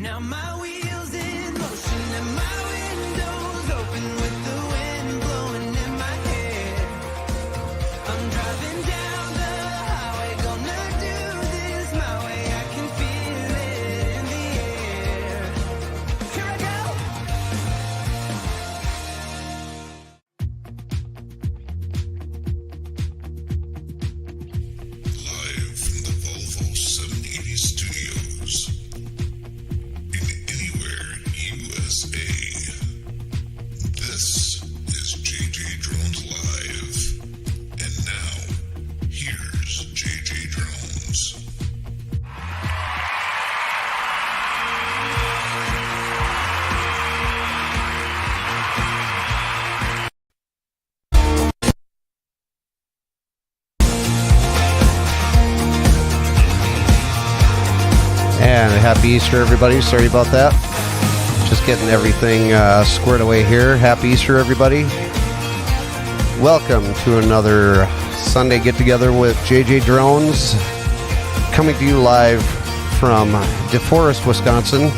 Now my wheels in motion and my windows open with the wind blowing in my hair. I'm driving down the highway, gonna do this my way. I can feel it in the air. Here I go. Live from the Volvo 780 studios in Anywhere, USA. This is JJ Drones Live. And now, here's JJ Drones. And happy Easter, everybody. Sorry about that. Just getting everything squared away here. Happy Easter, everybody. Welcome to another Sunday get-together with JJ Drones. Coming to you live from DeForest, Wisconsin.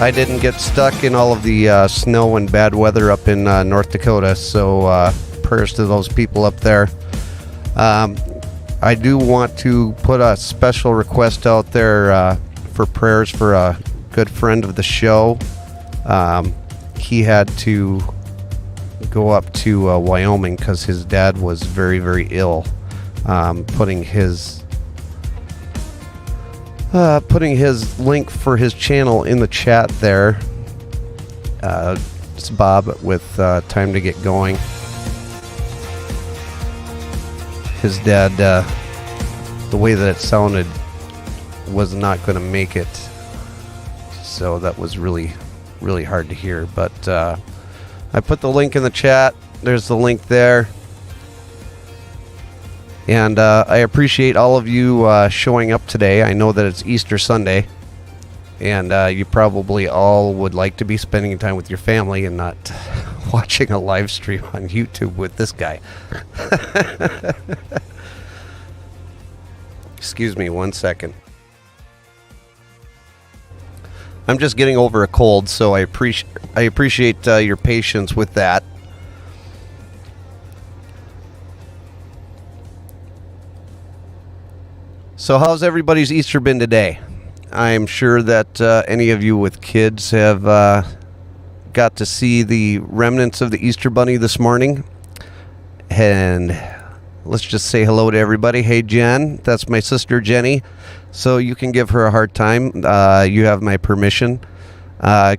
I didn't get stuck in all of the snow and bad weather up in North Dakota, so prayers to those people up there. I do want to put a special request out there for prayers for a good friend of the show. He had to go up to Wyoming because his dad was very, very ill. Putting his link for his channel in the chat there. It's Bob with Time to Get Going. His dad, the way that it sounded, was not going to make it. So that was really, really hard to hear. But I put the link in the chat. There's the link there. And I appreciate all of you showing up today. I know that it's Easter Sunday. And you probably all would like to be spending time with your family and not watching a live stream on YouTube with this guy. Excuse me 1 second. I'm just getting over a cold, so I appreciate your patience with that. So how's everybody's Easter been today? I'm sure that any of you with kids have got to see the remnants of the Easter Bunny this morning. And let's just say hello to everybody. Hey, Jen, that's my sister Jenny. So you can give her a hard time. You have my permission.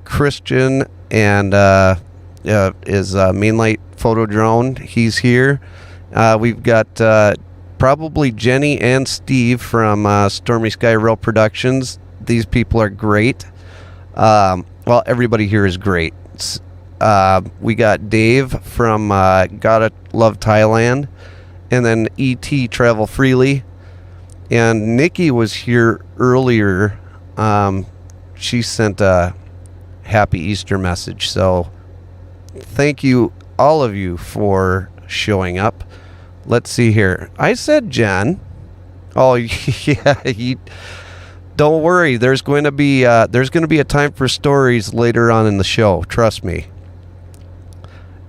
Christian and is Mainlight Photo Drone. He's here. We've got probably Jenny and Steve from Stormy Sky Rail Productions. These people are great. Well, everybody here is great. We got Dave from Gotta Love Thailand, and then E.T. Travel Freely. And Nikki was here earlier. She sent a happy Easter message. So thank you, all of you, for showing up. Let's see here. I said Jen. Oh, yeah. Don't worry. There's going to be a time for stories later on in the show. Trust me.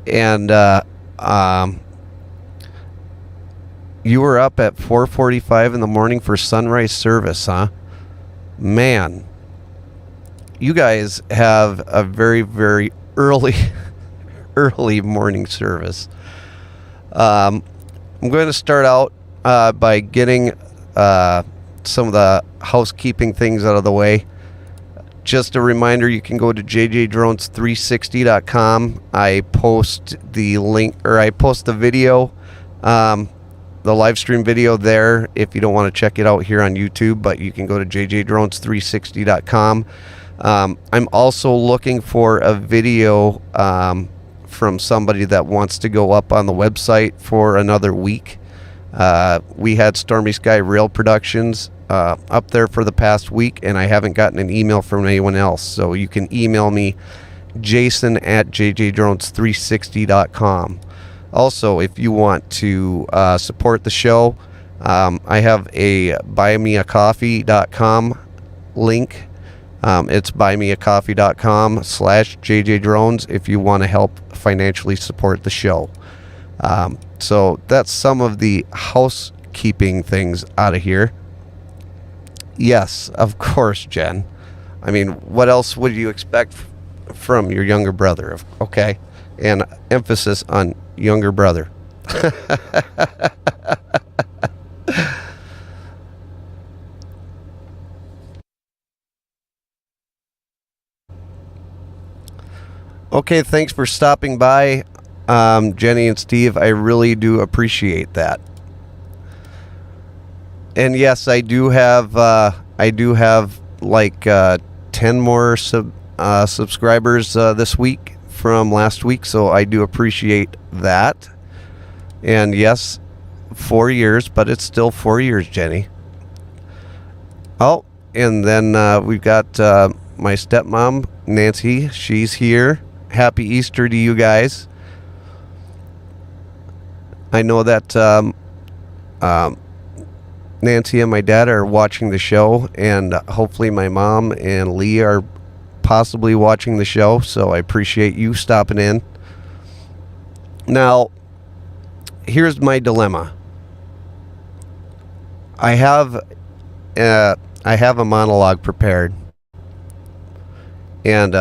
And you were up at 4:45 in the morning for sunrise service, huh? Man, you guys have a very, very early morning service. I'm going to start out by getting some of the housekeeping things out of the way. Just a reminder, you can go to jjdrones360.com. I post the link, or I post the video, the live stream video there if you don't want to check it out here on YouTube, but you can go to jjdrones360.com. I'm also looking for a video from somebody that wants to go up on the website for another week. We had Stormy Sky Rail Productions up there for the past week, and I haven't gotten an email from anyone else. So you can email me, jason@jjdrones360.com. Also, if you want to support the show, I have a buymeacoffee.com link It's buymeacoffee.com/JJDrones if you want to help financially support the show. So that's some of the housekeeping things out of here. Yes, of course, Jen. I mean, what else would you expect from your younger brother? Okay. And emphasis on younger brother. Okay, thanks for stopping by, Jenny and Steve. I really do appreciate that. And yes, I do have like 10 more subscribers this week from last week, so I do appreciate that. And yes, 4 years, but it's still 4 years, Jenny. Oh, and then we've got my stepmom, Nancy. She's here. Happy Easter to you guys. I know that Nancy and my dad are watching the show, and hopefully my mom and Lee are possibly watching the show, so I appreciate you stopping in. Now, here's my dilemma. I have a monologue prepared, and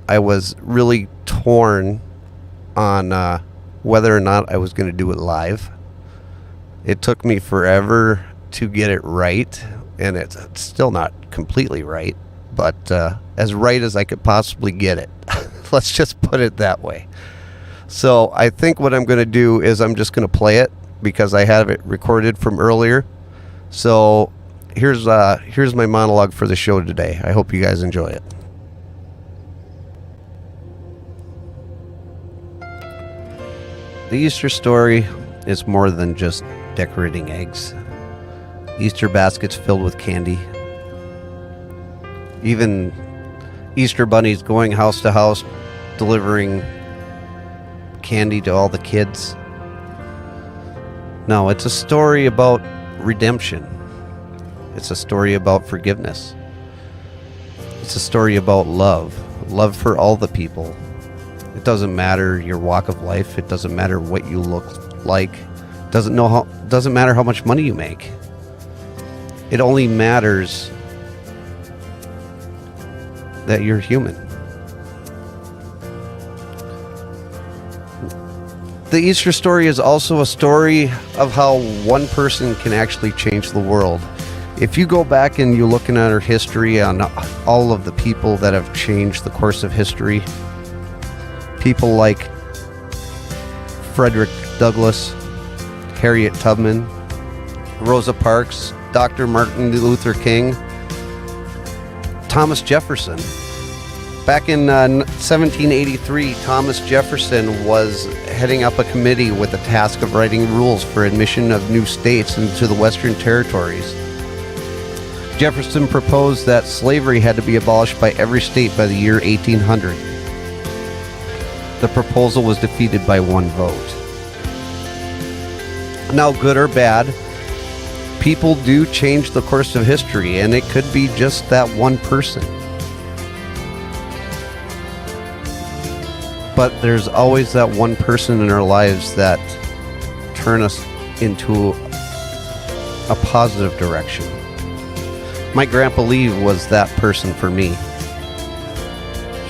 I was really torn on whether or not I was going to do it live. It took me forever to get it right, and it's still not completely right, but as right as I could possibly get it. Let's just put it that way. So I think what I'm going to do is I'm just going to play it because I have it recorded from earlier. So here's my monologue for the show today. I hope you guys enjoy it. The Easter story is more than just decorating eggs, Easter baskets filled with candy, even Easter bunnies going house to house delivering candy to all the kids. No, it's a story about redemption. It's a story about forgiveness. It's a story about love for all the people. It doesn't matter your walk of life. It doesn't matter what you look like. It doesn't matter how much money you make. It only matters that you're human. The Easter story is also a story of how one person can actually change the world. If you go back and you're looking at our history on all of the people that have changed the course of history, people like Frederick Douglass, Harriet Tubman, Rosa Parks, Dr. Martin Luther King, Thomas Jefferson. Back in 1783, Thomas Jefferson was heading up a committee with the task of writing rules for admission of new states into the Western Territories. Jefferson proposed that slavery had to be abolished by every state by the year 1800. The proposal was defeated by one vote. Now, good or bad, people do change the course of history, and it could be just that one person. But there's always that one person in our lives that turn us into a positive direction. My Grandpa Lee was that person for me.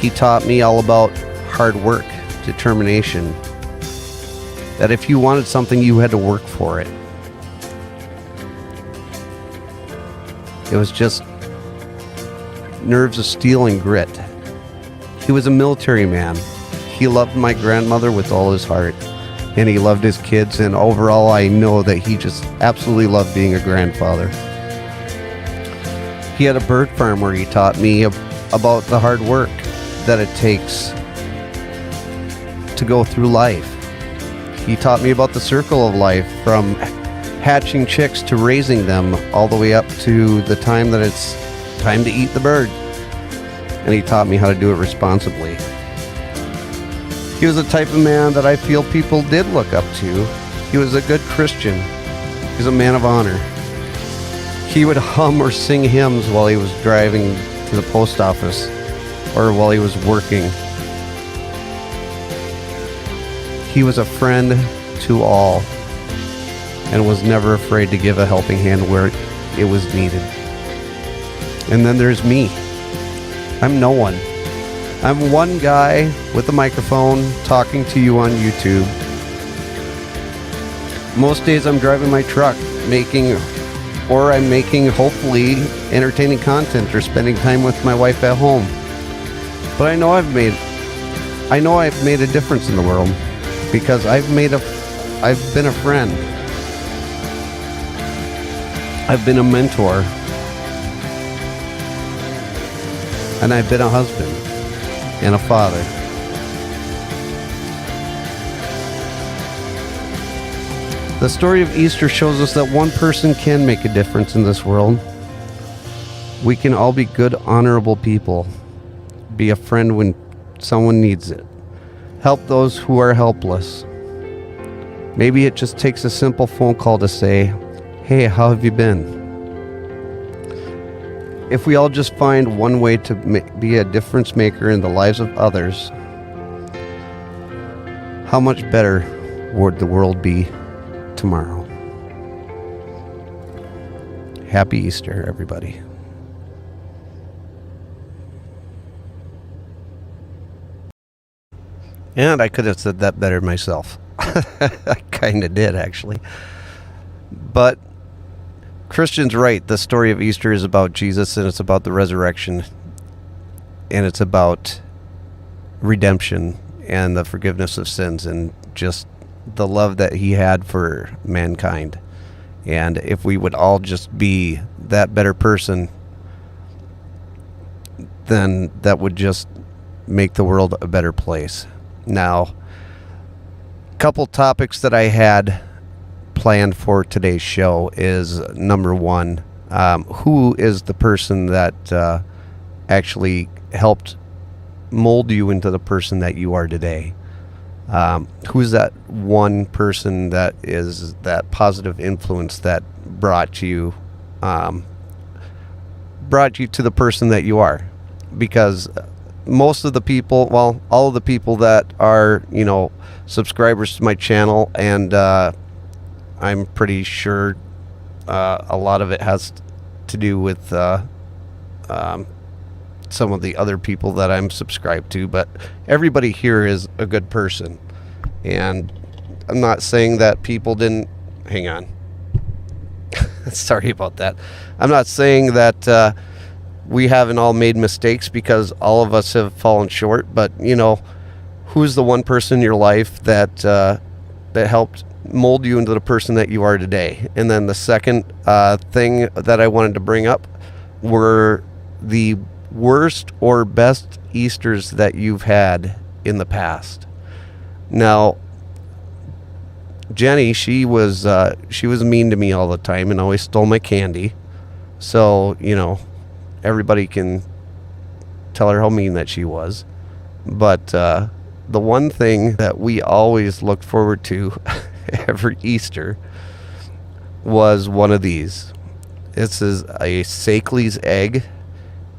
He taught me all about hard work, determination, that if you wanted something, you had to work for it. It was just nerves of steel and grit. He was a military man. He loved my grandmother with all his heart, and he loved his kids, and overall I know that he just absolutely loved being a grandfather. He had a bird farm where he taught me about the hard work that it takes to go through life. He taught me about the circle of life, from hatching chicks to raising them, all the way up to the time that it's time to eat the bird. And he taught me how to do it responsibly. He was the type of man that I feel people did look up to. He was a good Christian. He was a man of honor. He would hum or sing hymns while he was driving to the post office or while he was working. He was a friend to all and was never afraid to give a helping hand where it was needed. And then there's me. I'm no one. I'm one guy with a microphone talking to you on YouTube. Most days I'm driving my truck, making hopefully entertaining content or spending time with my wife at home. But I know I've made a difference in the world because I've been a friend. I've been a mentor. And I've been a husband and a father. The story of Easter shows us that one person can make a difference in this world. We can all be good, honorable people. Be a friend when someone needs it. Help those who are helpless. Maybe it just takes a simple phone call to say, "Hey, how have you been?" If we all just find one way to be a difference maker in the lives of others, how much better would the world be tomorrow? Happy Easter, everybody. And I could have said that better myself. I kind of did, actually. But Christian's right. The story of Easter is about Jesus, and it's about the resurrection, and it's about redemption and the forgiveness of sins and just the love that he had for mankind. And if we would all just be that better person, then that would just make the world a better place. Now, a couple topics that I had planned for today's show is, number one, who is the person that actually helped mold you into the person that you are today? Who's that one person that is that positive influence that brought you to the person that you are? Because most of the people, well, all of the people that are, subscribers to my channel, and I'm pretty sure a lot of it has to do with some of the other people that I'm subscribed to, but everybody here is a good person. And I'm not saying that people didn't... Hang on. Sorry about that. I'm not saying that we haven't all made mistakes, because all of us have fallen short, but, who's the one person in your life that helped mold you into the person that you are today? And then the second thing that I wanted to bring up were the worst or best Easters that you've had in the past. Now, Jenny, she was mean to me all the time and always stole my candy. So, everybody can tell her how mean that she was. But the one thing that we always looked forward to every Easter was one of these. This is a Sakeley's egg,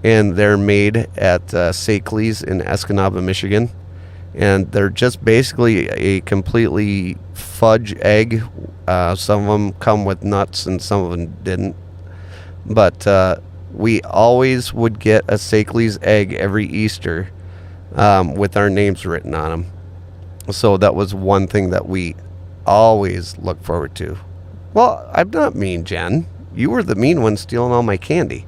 and they're made at Sakeley's in Escanaba, Michigan. And they're just basically a completely fudge egg. Some of them come with nuts and some of them didn't. But we always would get a Sakeley's egg every Easter with our names written on them. So that was one thing that we always looked forward to. Well, I'm not mean, Jen. You were the mean one stealing all my candy.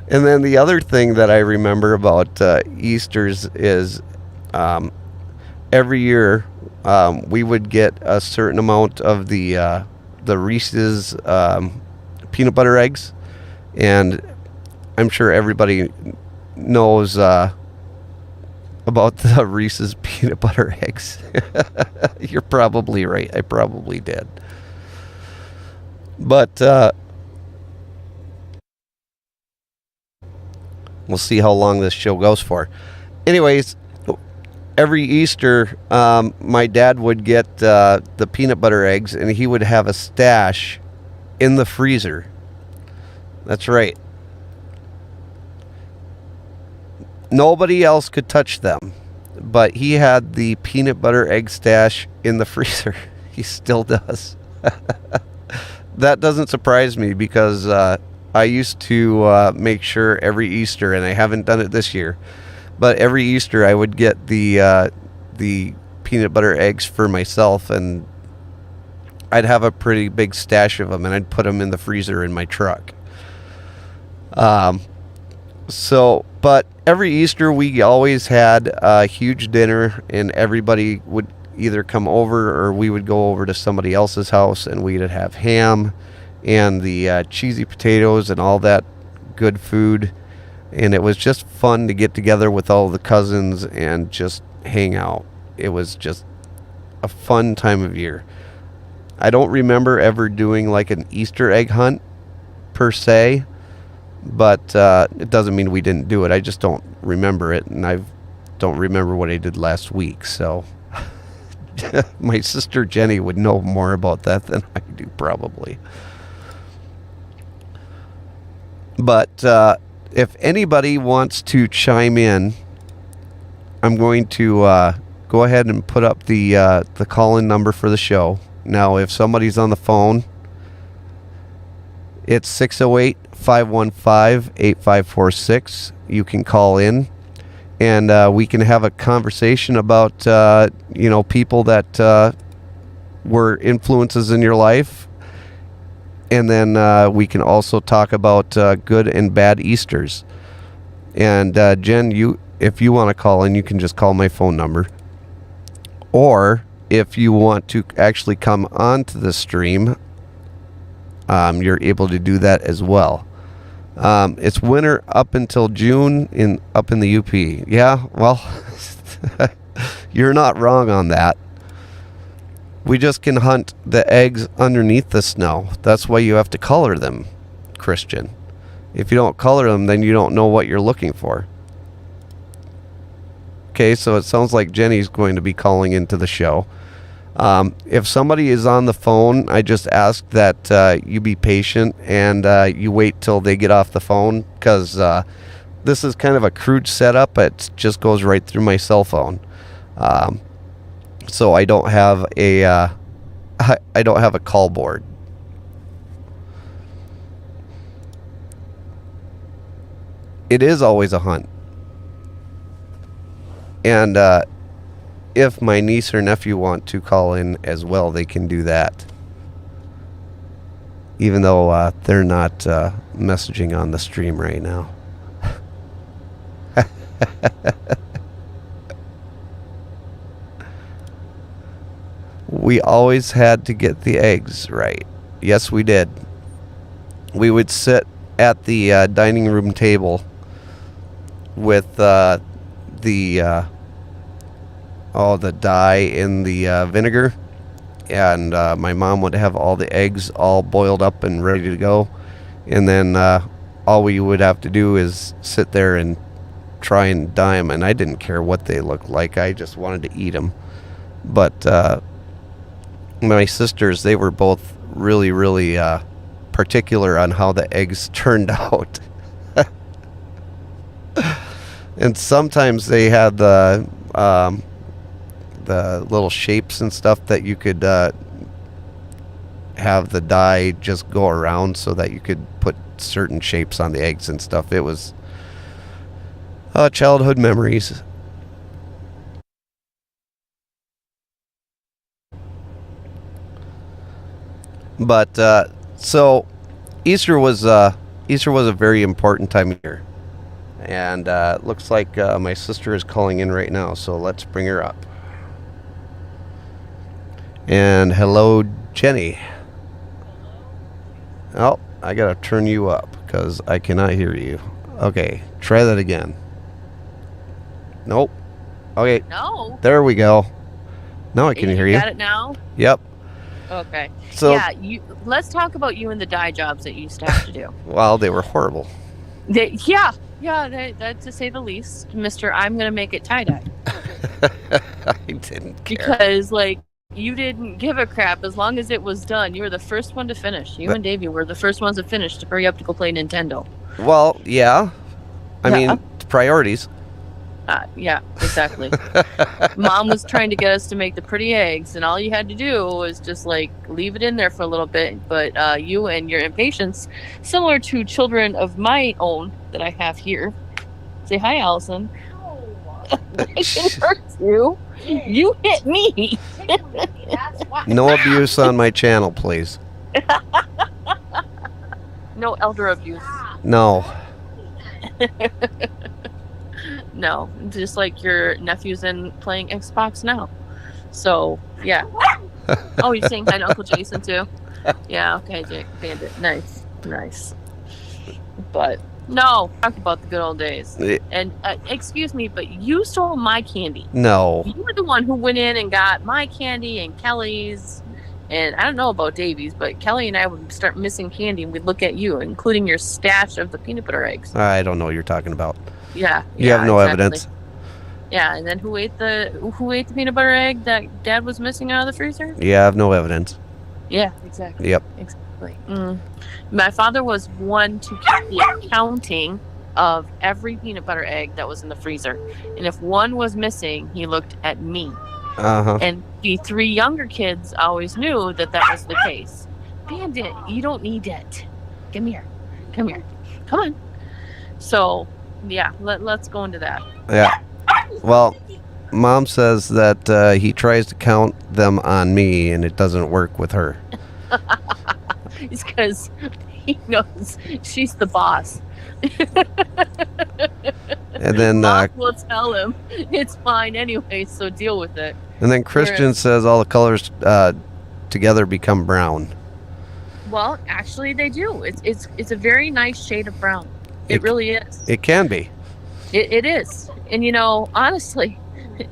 And then the other thing that I remember about Easter's is every year we would get a certain amount of the Reese's peanut butter eggs, and I'm sure everybody knows about the Reese's peanut butter eggs. You're probably right. I probably did. But we'll see how long this show goes for. Anyways, every Easter, my dad would get the peanut butter eggs, and he would have a stash in the freezer. That's right. Nobody else could touch them, but he had the peanut butter egg stash in the freezer. He still does. That doesn't surprise me because I used to make sure every Easter, and I haven't done it this year, but every Easter I would get the peanut butter eggs for myself, and I'd have a pretty big stash of them, and I'd put them in the freezer in my truck. But every Easter we always had a huge dinner, and everybody would either come over or we would go over to somebody else's house, and we'd have ham and the cheesy potatoes and all that good food. And it was just fun to get together with all the cousins and just hang out. It was just a fun time of year. I don't remember ever doing like an Easter egg hunt per se, but it doesn't mean we didn't do it. I just don't remember it, and I don't remember what I did last week. So my sister Jenny would know more about that than I do, probably. But if anybody wants to chime in, I'm going to go ahead and put up the call-in number for the show. Now, if somebody's on the phone, it's 608-515-8546. You can call in, and we can have a conversation about, people that were influences in your life. And then we can also talk about good and bad Easters. And Jen, if you want to call in, you can just call my phone number. Or if you want to actually come onto the stream, you're able to do that as well. It's winter up until June up in the UP. Yeah, well, you're not wrong on that. We just can hunt the eggs underneath the snow. That's why you have to color them, Christian. If you don't color them, then you don't know what you're looking for. Okay, so it sounds like Jenny's going to be calling into the show. If somebody is on the phone, I just ask that you be patient and you wait till they get off the phone, because this is kind of a crude setup. It just goes right through my cell phone. So I don't have a call board. It is always a hunt. And if my niece or nephew want to call in as well, they can do that. Even though they're not messaging on the stream right now. We always had to get the eggs right. Yes, we did. We would sit at the dining room table with the dye in the vinegar, and my mom would have all the eggs all boiled up and ready to go, and then all we would have to do is sit there and try and dye them, and I didn't care what they looked like. I just wanted to eat them. But my sisters, they were both really, really particular on how the eggs turned out. And sometimes they had the little shapes and stuff that you could have the dye just go around so that you could put certain shapes on the eggs and stuff. It was childhood memories. But so Easter was a very important time of year, and it looks like my sister is calling in right now. So let's bring her up. And hello, Jenny. Oh, I gotta turn you up because I cannot hear you. Okay, try that again. Nope. Okay. No. There we go. Now I can hear you. Got it now? Yep. Okay. So yeah, let's talk about you and the dye jobs that you used to have to do. well, they were horrible. That's to say the least. Mr. I'm going to make it tie-dye. I didn't care. Because, like, You didn't give a crap as long as it was done. You were the first one to finish. You and Davey were the first ones to finish to hurry up to go play Nintendo. Well, yeah. I Yeah. mean, priorities. Yeah, exactly. Mom was trying to get us to make the pretty eggs, and all you had to do was just like leave it in there for a little bit. But you and your impatience, similar to children of my own that I have here. Say hi, Allison. I can hurt you. You hit me. No abuse on my channel, please. No elder abuse. No. No, just like your nephew's in playing Xbox now. So, yeah. Oh, you're saying hi to Uncle Jason, too? Yeah, okay, Jake. Bandit. Nice. But, no, talk about the good old days. And, excuse me, but you stole my candy. No. You were the one who went in and got my candy and Kelly's. And I don't know about Davies, but Kelly and I would start missing candy, and we'd look at you, including your stash of the peanut butter eggs. I don't know what you're talking about. Yeah. You have no evidence. Yeah, and then who ate the peanut butter egg that Dad was missing out of the freezer? Yeah, I have no evidence. Yeah, exactly. Yep. Exactly. My father was one to keep the accounting of every peanut butter egg that was in the freezer, and if one was missing, he looked at me. Uh-huh. And the three younger kids always knew that was the case. Bandit, you don't need it. Come here. Come on. So, yeah, let's go into that. Yeah. Well, Mom says that he tries to count them on me, and it doesn't work with her. It's because he knows she's the boss. And then Mom will tell him it's fine anyway, so deal with it. And then Christian says all the colors together become brown. Well, actually, they do. It's a very nice shade of brown. It really is. It can be. It is. And honestly,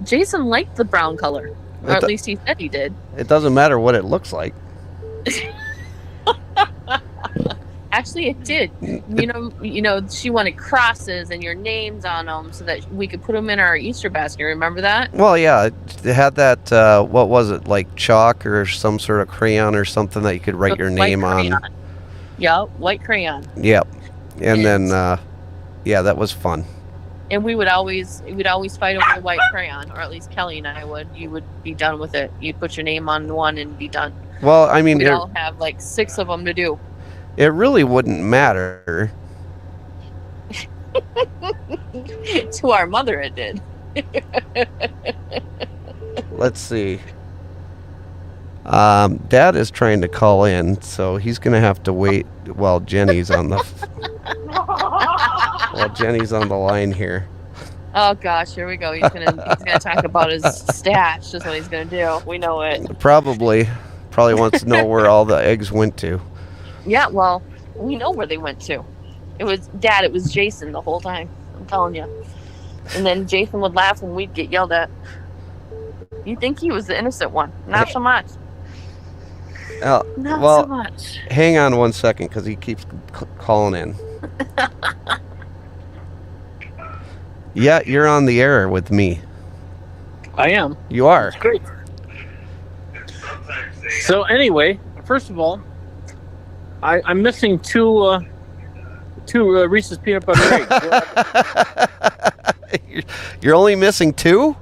Jason liked the brown color, or at least he said he did. It doesn't matter what it looks like. Actually, it did. She wanted crosses and your names on them so that we could put them in our Easter basket. Remember that? Well, yeah, it had that, what was it, like chalk or some sort of crayon or something that you could write your name on. Yeah, white crayon. Yep. And then, that was fun. And we'd always fight over the white crayon, or at least Kelly and I would. You would be done with it. You'd put your name on one and be done. Well, I mean, we'd all have like 6 of them to do. It really wouldn't matter. To our mother, it did. Let's see. Dad is trying to call in, so he's going to have to wait while Jenny's on the line here. Oh gosh, here we go. He's gonna talk about his stash. That's what he's gonna do. We know it. Probably wants to know where all the eggs went to. Yeah, well, we know where they went to. It was Jason the whole time. I'm telling you. And then Jason would laugh when we'd get yelled at. You think he was the innocent one? Not so much. Not so much. Hang on one second, because he keeps calling in. Yeah, you're on the air with me. I am. You are. Great. So anyway, first of all, I'm missing two Reese's peanut butter eggs. You're only missing 2?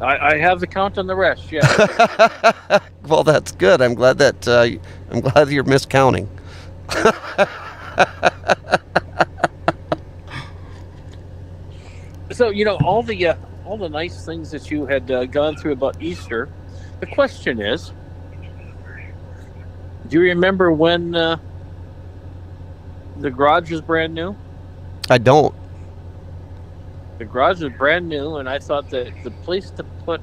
I have the count on the rest. Yeah. Well, that's good. I'm glad that you're miscounting. So all the nice things that you had gone through about Easter. The question is, do you remember when the garage was brand new? I don't. The garage was brand new, and I thought that the place to put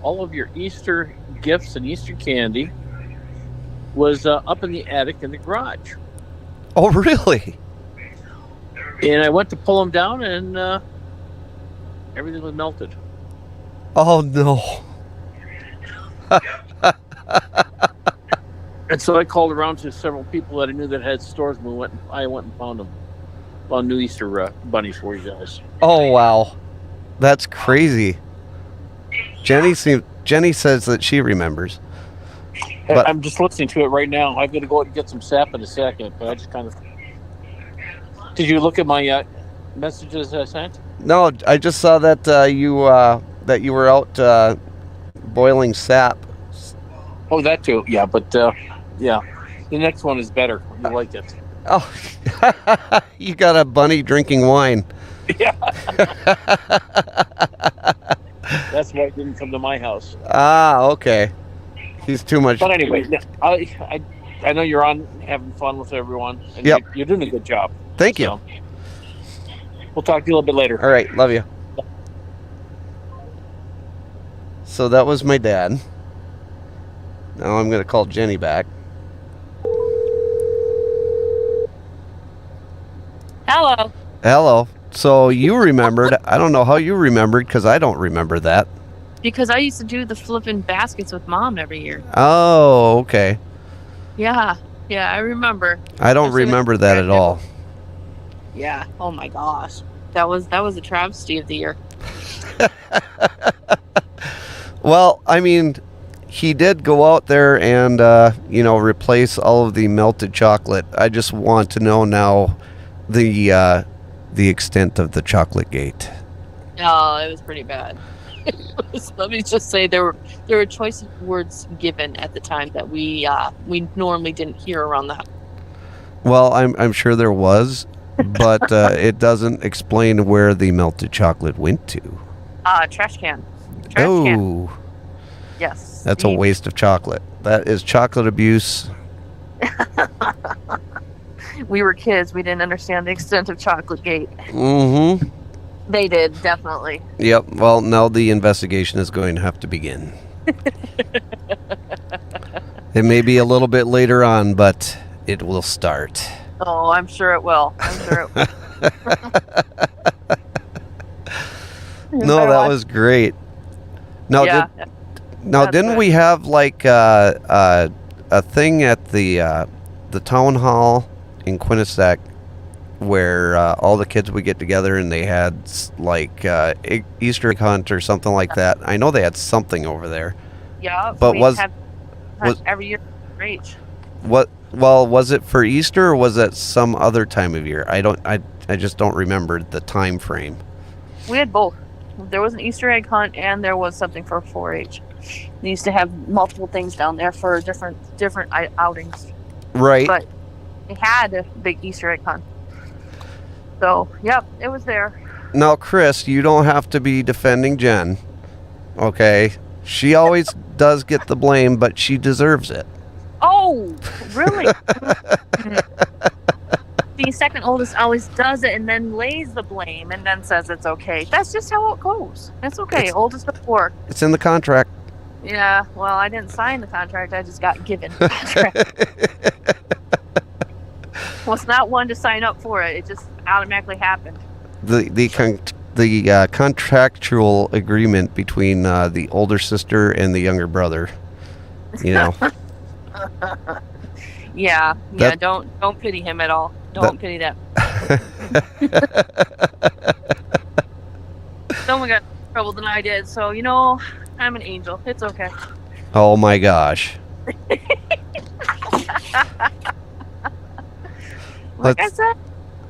all of your Easter gifts and Easter candy was up in the attic in the garage. Oh, really? And I went to pull them down, and everything was melted. Oh, no. And so I called around to several people that I knew that had stores, and I went and found new Easter bunnies for you guys. Oh, wow. That's crazy. Jenny Jenny says that she remembers. But- I'm just listening to it right now. I've got to go out and get some sap in a second, but I just kind of. Did you look at my messages I sent? No, I just saw that you were out boiling sap. Oh, that too. Yeah, but yeah, the next one is better. You like it? Oh, you got a bunny drinking wine. Yeah. That's why it didn't come to my house. Ah, okay. He's too much. But anyway, I know you're on having fun with everyone, and Yep. you're doing a good job. Thank you. So, we'll talk to you a little bit later. All right, love you. So that was my dad. Now I'm going to call Jenny back. Hello. Hello. So you remembered. I don't know how you remembered because I don't remember that. Because I used to do the flipping baskets with Mom every year. Oh, okay. Yeah. Yeah, I remember. I don't remember that at all. Yeah. Oh my gosh. That was a travesty of the year. Well, I mean, he did go out there and, replace all of the melted chocolate. I just want to know now the extent of the chocolate gate. Oh, it was pretty bad. Let me just say there were choice words given at the time that we normally didn't hear around the house. Well, I'm sure there was, but it doesn't explain where the melted chocolate went to. Trash can. Trash can. Oh, Yes. that's a waste of chocolate. That is chocolate abuse. We were kids. We didn't understand the extent of chocolate gate. Mm-hmm. They did, definitely. Yep. Well, now the investigation is going to have to begin. It may be a little bit later on, but it will start. Oh, I'm sure it will. I'm sure it will. No, that was great. Now, yeah. That's didn't good. we have like a thing at the town hall in Quinnipiac where all the kids would get together and they had like Easter egg hunt or something like that? I know they had something over there. Yeah. But we was have every year range. was it for Easter or was it some other time of year? I just don't remember the time frame. We had both. There was an Easter egg hunt and there was something for 4-H. They used to have multiple things down there for different outings. Right. But they had a big Easter egg hunt. So, yep, it was there. Now, Chris, you don't have to be defending Jen. Okay? She always does get the blame, but she deserves it. Oh, really? The second oldest always does it and then lays the blame and then says it's okay. That's just how it goes. It's okay. Oldest of 4. It's in the contract. Yeah, well, I didn't sign the contract. I just got given the contract. Was not one to sign up for it. It just automatically happened. The contractual agreement between the older sister and the younger brother. You know. Yeah. Don't pity him at all. Don't pity that. Someone got in trouble than I did, so I'm an angel. It's okay. Oh my gosh. Like I said,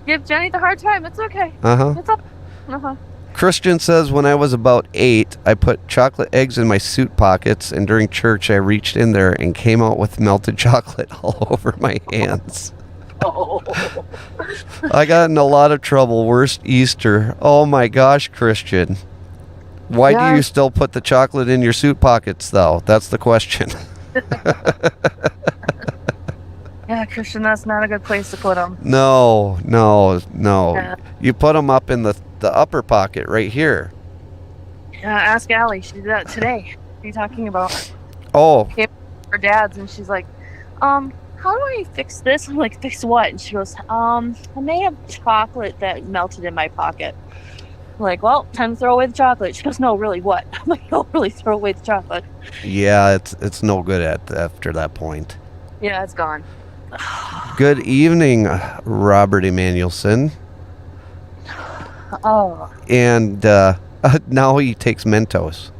give Jenny the hard time. It's okay. Uh-huh. It's all. Uh-huh. Christian says, when I was about 8, I put chocolate eggs in my suit pockets, and during church I reached in there and came out with melted chocolate all over my hands. Oh. I got in a lot of trouble. Worst Easter. Oh my gosh, Christian. Why do you still put the chocolate in your suit pockets, though? That's the question. Yeah, Christian, that's not a good place to put them. No. Yeah. You put them up in the upper pocket right here. Ask Allie. She did that today. What are you talking about? Oh. Came to her dad's and she's like, how do I fix this? I'm like, fix what? And she goes, I may have chocolate that melted in my pocket. I'm like, well, time to throw away the chocolate. She goes, no, really, what? I'm like, don't really throw away the chocolate. Yeah, it's no good after that point. Yeah, it's gone. Good evening, Robert Emanuelson. Oh. And now he takes Mentos.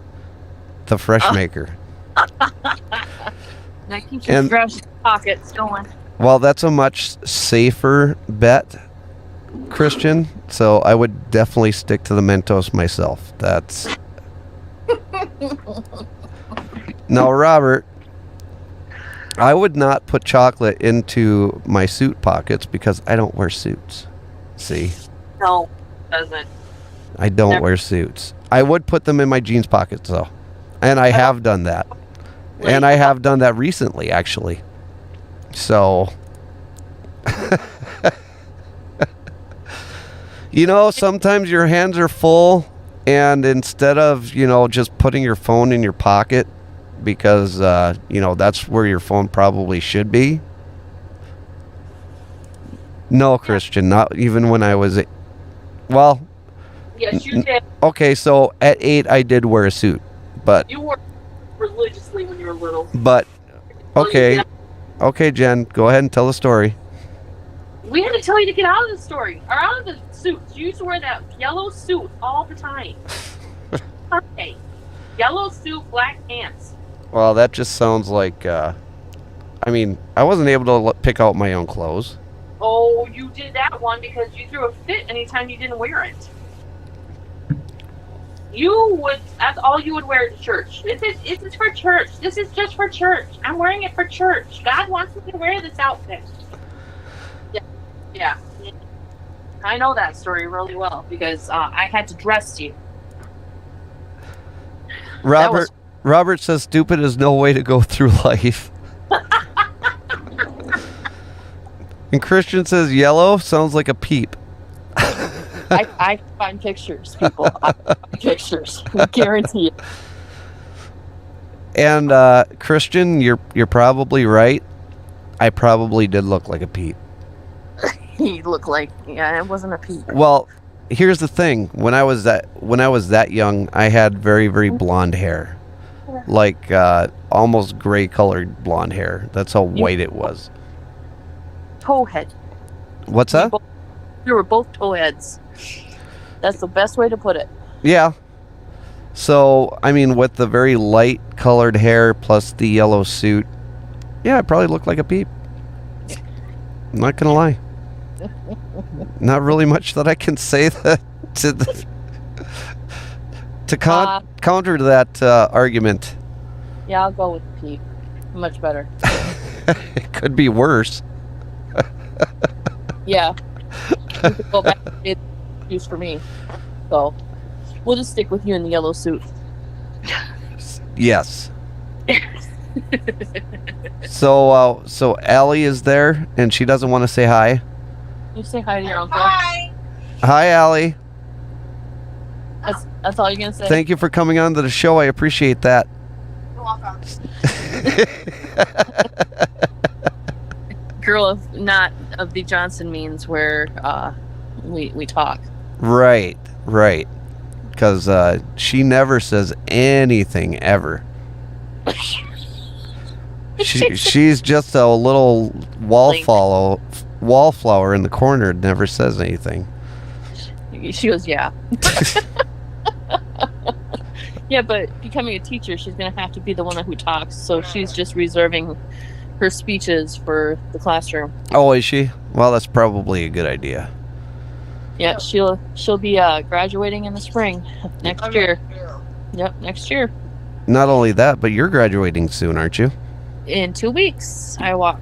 the fresh maker. That keeps your And- fresh pockets going. Well, that's a much safer bet, Christian. So I would definitely stick to the Mentos myself. That's now, Robert. I would not put chocolate into my suit pockets because I don't wear suits. See, No, doesn't. I don't Never. wear suits. I would put them in my jeans pockets though, and I have done that, and I have done that recently actually. So, you know, sometimes your hands are full, and instead of, you know, just putting your phone in your pocket because, you know, that's where your phone probably should be. No, Christian, not even when I was, well, Yes, you did. okay, so at 8, I did wear a suit, but, You wore religiously when you were little. okay, okay, Jen, go ahead and tell the story. We had to tell you to get out of the story, or out of the suit. You used to wear that yellow suit all the time. Okay. Yellow suit, black pants. Well, that just sounds like, I mean, I wasn't able to pick out my own clothes. Oh, you did that one because you threw a fit anytime you didn't wear it. That's all you would wear to church. This is for church. This is just for church. I'm wearing it for church. God wants me to wear this outfit. Yeah. I know that story really well because I had to dress you. Robert says stupid is no way to go through life. And Christian says yellow sounds like a peep. I find pictures, people. I find pictures. I guarantee it. And Christian, you're probably right. I probably did look like a peep. He looked like, yeah, it wasn't a peep. Well, here's the thing. When I was that young, I had very, very blonde hair. Like almost gray colored blonde hair. That's how white it was. Towhead. What's that? We were both towheads. That's the best way to put it. Yeah. So, I mean, with the very light colored hair plus the yellow suit, yeah, I probably look like a peep. I'm not gonna lie. Not really much that I can say that to counter that argument. Yeah, I'll go with peep. Much better. It could be worse. Yeah. We could go back to the use for me. So we'll just stick with you in the yellow suit. Yes. So Allie is there, and she doesn't want to say hi. You say hi to your uncle. Hi, Allie. That's all you're gonna say. Thank you for coming on to the show. I appreciate that. You're welcome. Girl of not of the Johnson means where we talk. Right. Because she never says anything ever. She's just a little wallflower in the corner. Never says anything. She goes, yeah. Yeah, but becoming a teacher, she's going to have to be the one who talks. So she's just reserving her speeches for the classroom. Oh, is she? Well, that's probably a good idea. Yeah, she'll be graduating in the spring next year. Yep, next year. Not only that, but you're graduating soon, aren't you? In 2 weeks, I walk.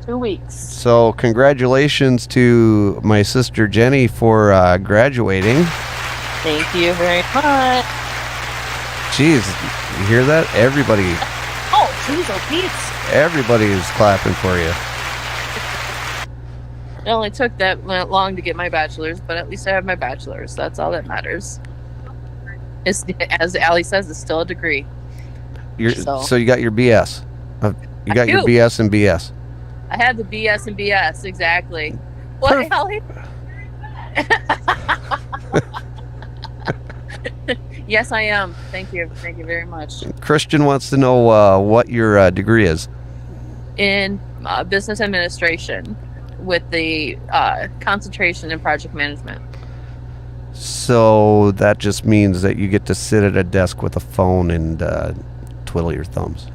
2 weeks. So congratulations to my sister Jenny for graduating. Thank you very much. Jeez, you hear that? Everybody Oh, jeez, oh, Pete. Everybody is clapping for you. It only took that long to get my bachelor's, but at least I have my bachelor's. That's all that matters. It's, as Allie says, it's still a degree. So you got your BS. You got your BS and BS. I had the BS and BS, exactly. What, Allie? Yes, I am. Thank you. Thank you very much. Christian wants to know what your degree is. In business administration with the concentration in project management. So that just means that you get to sit at a desk with a phone and twiddle your thumbs.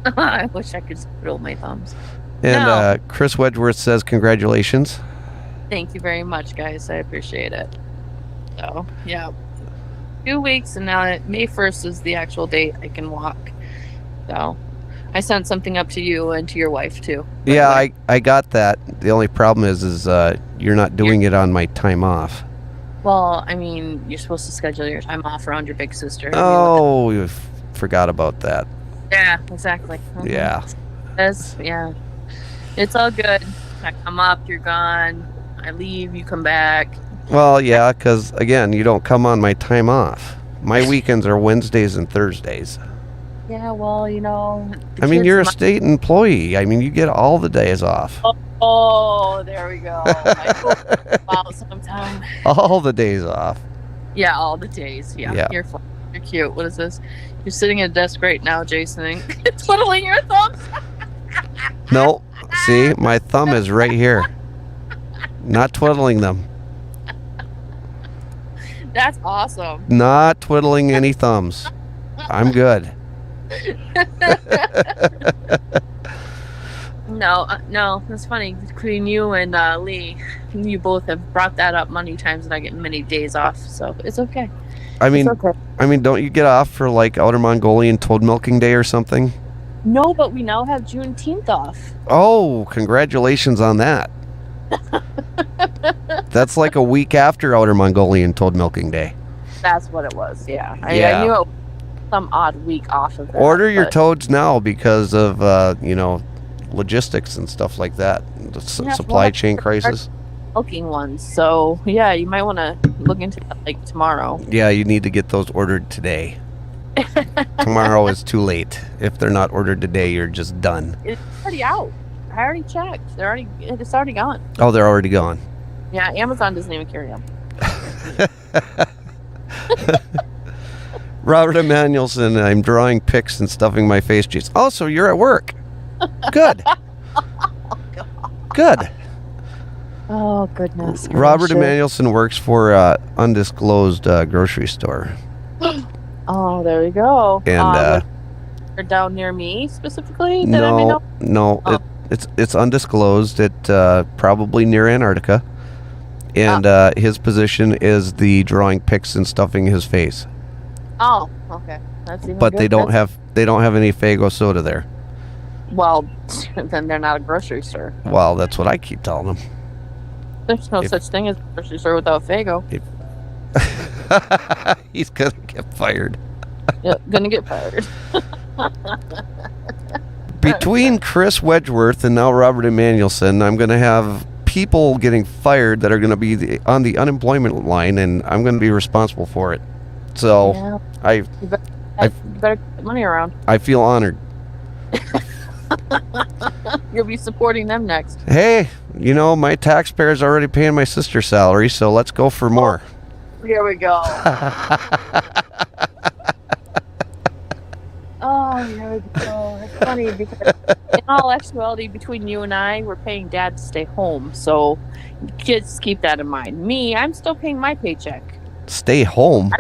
I wish I could twiddle my thumbs. And No. Chris Wedgeworth says congratulations. Thank you very much, guys. I appreciate it. So, yeah. 2 weeks, and now May 1st is the actual date I can walk. So, I sent something up to you and to your wife, too. Yeah, I got that. The only problem is you're not doing it on my time off. Well, I mean, you're supposed to schedule your time off around your big sister. Oh, you forgot about that. Yeah, exactly. Mhm. Yeah. Yeah. It's all good. I come up, you're gone. I leave, you come back. Well, yeah, because, again, you don't come on my time off. My weekends are Wednesdays and Thursdays. Yeah, well, you know. I mean, you're a state employee. I mean, you get all the days off. Oh, there we go. I hope about sometime. All the days off. Yeah, all the days. Yeah. You're fun. You're cute. What is this? You're sitting at a desk right now, Jason, twiddling your thumbs. No, see, my thumb is right here. Not twiddling them. That's awesome. Not twiddling any thumbs. I'm good. No, that's funny. Between you and Lee, you both have brought that up many times, and I get many days off, so it's okay. I mean, It's okay. don't you get off for like Outer Mongolian Toad Milking Day or something? No, but we now have Juneteenth off. Oh, congratulations on that. That's like a week after Outer Mongolian Toad Milking Day. That's what it was. Yeah, I Yeah. knew it was some odd week off of that. Order your but- toads now because of logistics and stuff like that. The Yeah, supply well, chain crisis. milking ones. So yeah, you might want to look into that like tomorrow. Yeah, you need to get those ordered today. Tomorrow is too late. If they're not ordered today, you're just done. It's already out. I already checked. It's already gone. Oh, they're already gone. Yeah, Amazon doesn't even carry them. Robert Emanuelson, I'm drawing pics and stuffing my face cheeks. Oh, so you're at work. Good. Good. Oh goodness. Robert Shit. Emanuelson works for undisclosed grocery store. Oh, there we go. And they're down near me specifically. That I may know? no, Oh. it's undisclosed. It probably near Antarctica, and his position is the drawing pics and stuffing his face. Oh, okay. That's even But good. they don't have any Faygo soda there. Well, then they're not a grocery store. Well, that's what I keep telling them. There's no such thing as a grocery store without Faygo. He's gonna get fired. Yep, gonna get fired. Between Chris Wedgeworth and now Robert Emanuelson, I'm gonna have people getting fired that are gonna be on the unemployment line, and I'm gonna be responsible for it. So Yeah, I you better get money around. I feel honored. You'll be supporting them next. Hey, my taxpayers are already paying my sister's salary, so let's go for more. Here we go. Oh, here we go. It's funny because in all actuality, between you and I, we're paying Dad to stay home. So just keep that in mind. Me, I'm still paying my paycheck. Stay home.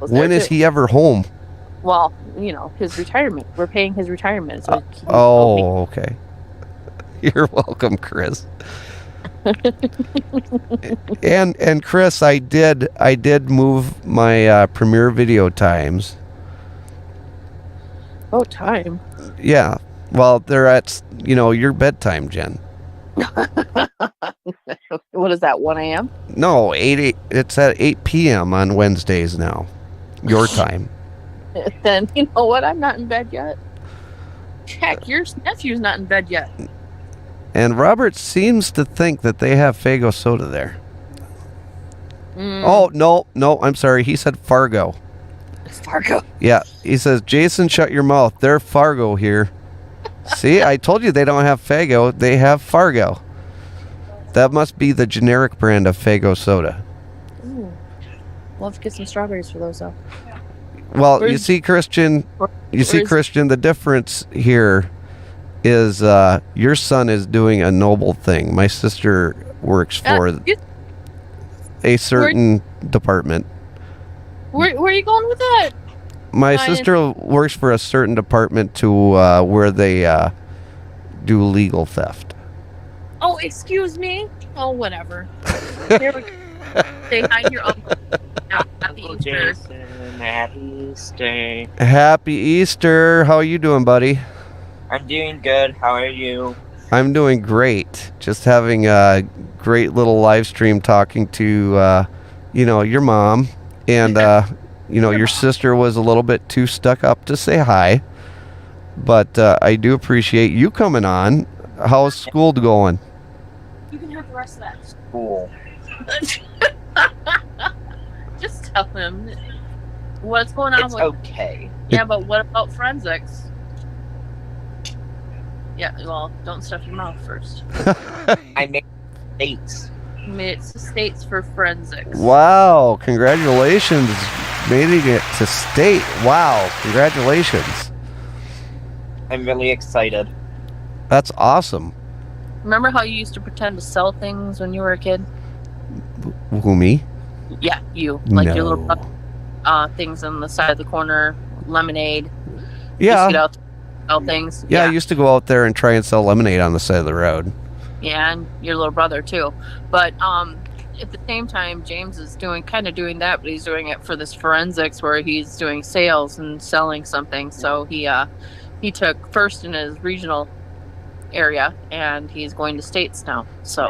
When is he ever home? Well, his retirement. We're paying his retirement. So Oh, okay. You're welcome, Chris. and Chris, I did move my premiere video times. Oh, time. Yeah. Well, they're at your bedtime, Jen. What is that? 1 a.m. No, 8. It's at 8 p.m. on Wednesdays now. Your time. Then you know what? I'm not in bed yet. Heck, your nephew's not in bed yet. And Robert seems to think that they have Faygo soda there. Oh, no, I'm sorry. He said Fargo. Fargo. Yeah, he says, Jason, shut your mouth. They're Fargo here. See, I told you they don't have Faygo. They have Fargo. That must be the generic brand of Faygo soda. Ooh. Love to get some strawberries for those, though. Well, you see, Christian, the difference here is your son is doing a noble thing. My sister works for a certain department. Where are you going with that? My Science. sister works for a certain department to where they do legal theft. Oh, excuse me. Oh, whatever. Here we go. Say hi to your uncle. Happy Uncle Easter. Jason, happy Easter. Happy Easter. How are you doing, buddy? I'm doing good. How are you? I'm doing great. Just having a great little live stream talking to, your mom. And, your sister was a little bit too stuck up to say hi. But I do appreciate you coming on. How's school going? You can have the rest of that. Cool. Just tell him what's going on It's with. okay. Yeah, but what about forensics? Yeah, well, don't stuff your mouth first. I made dates. You made it to states for forensics. Wow, congratulations. Making it to state. Wow, congratulations. I'm really excited. That's awesome. Remember how you used to pretend to sell things when you were a kid? Who, me? Yeah, you. Like No. your little things on the side of the corner, lemonade. Yeah. Just get out, sell things. Yeah, I used to go out there and try and sell lemonade on the side of the road. Yeah, and your little brother too. But at the same time, James is doing that, but he's doing it for this forensics where he's doing sales and selling something. So he took first in his regional area, and he's going to states now. So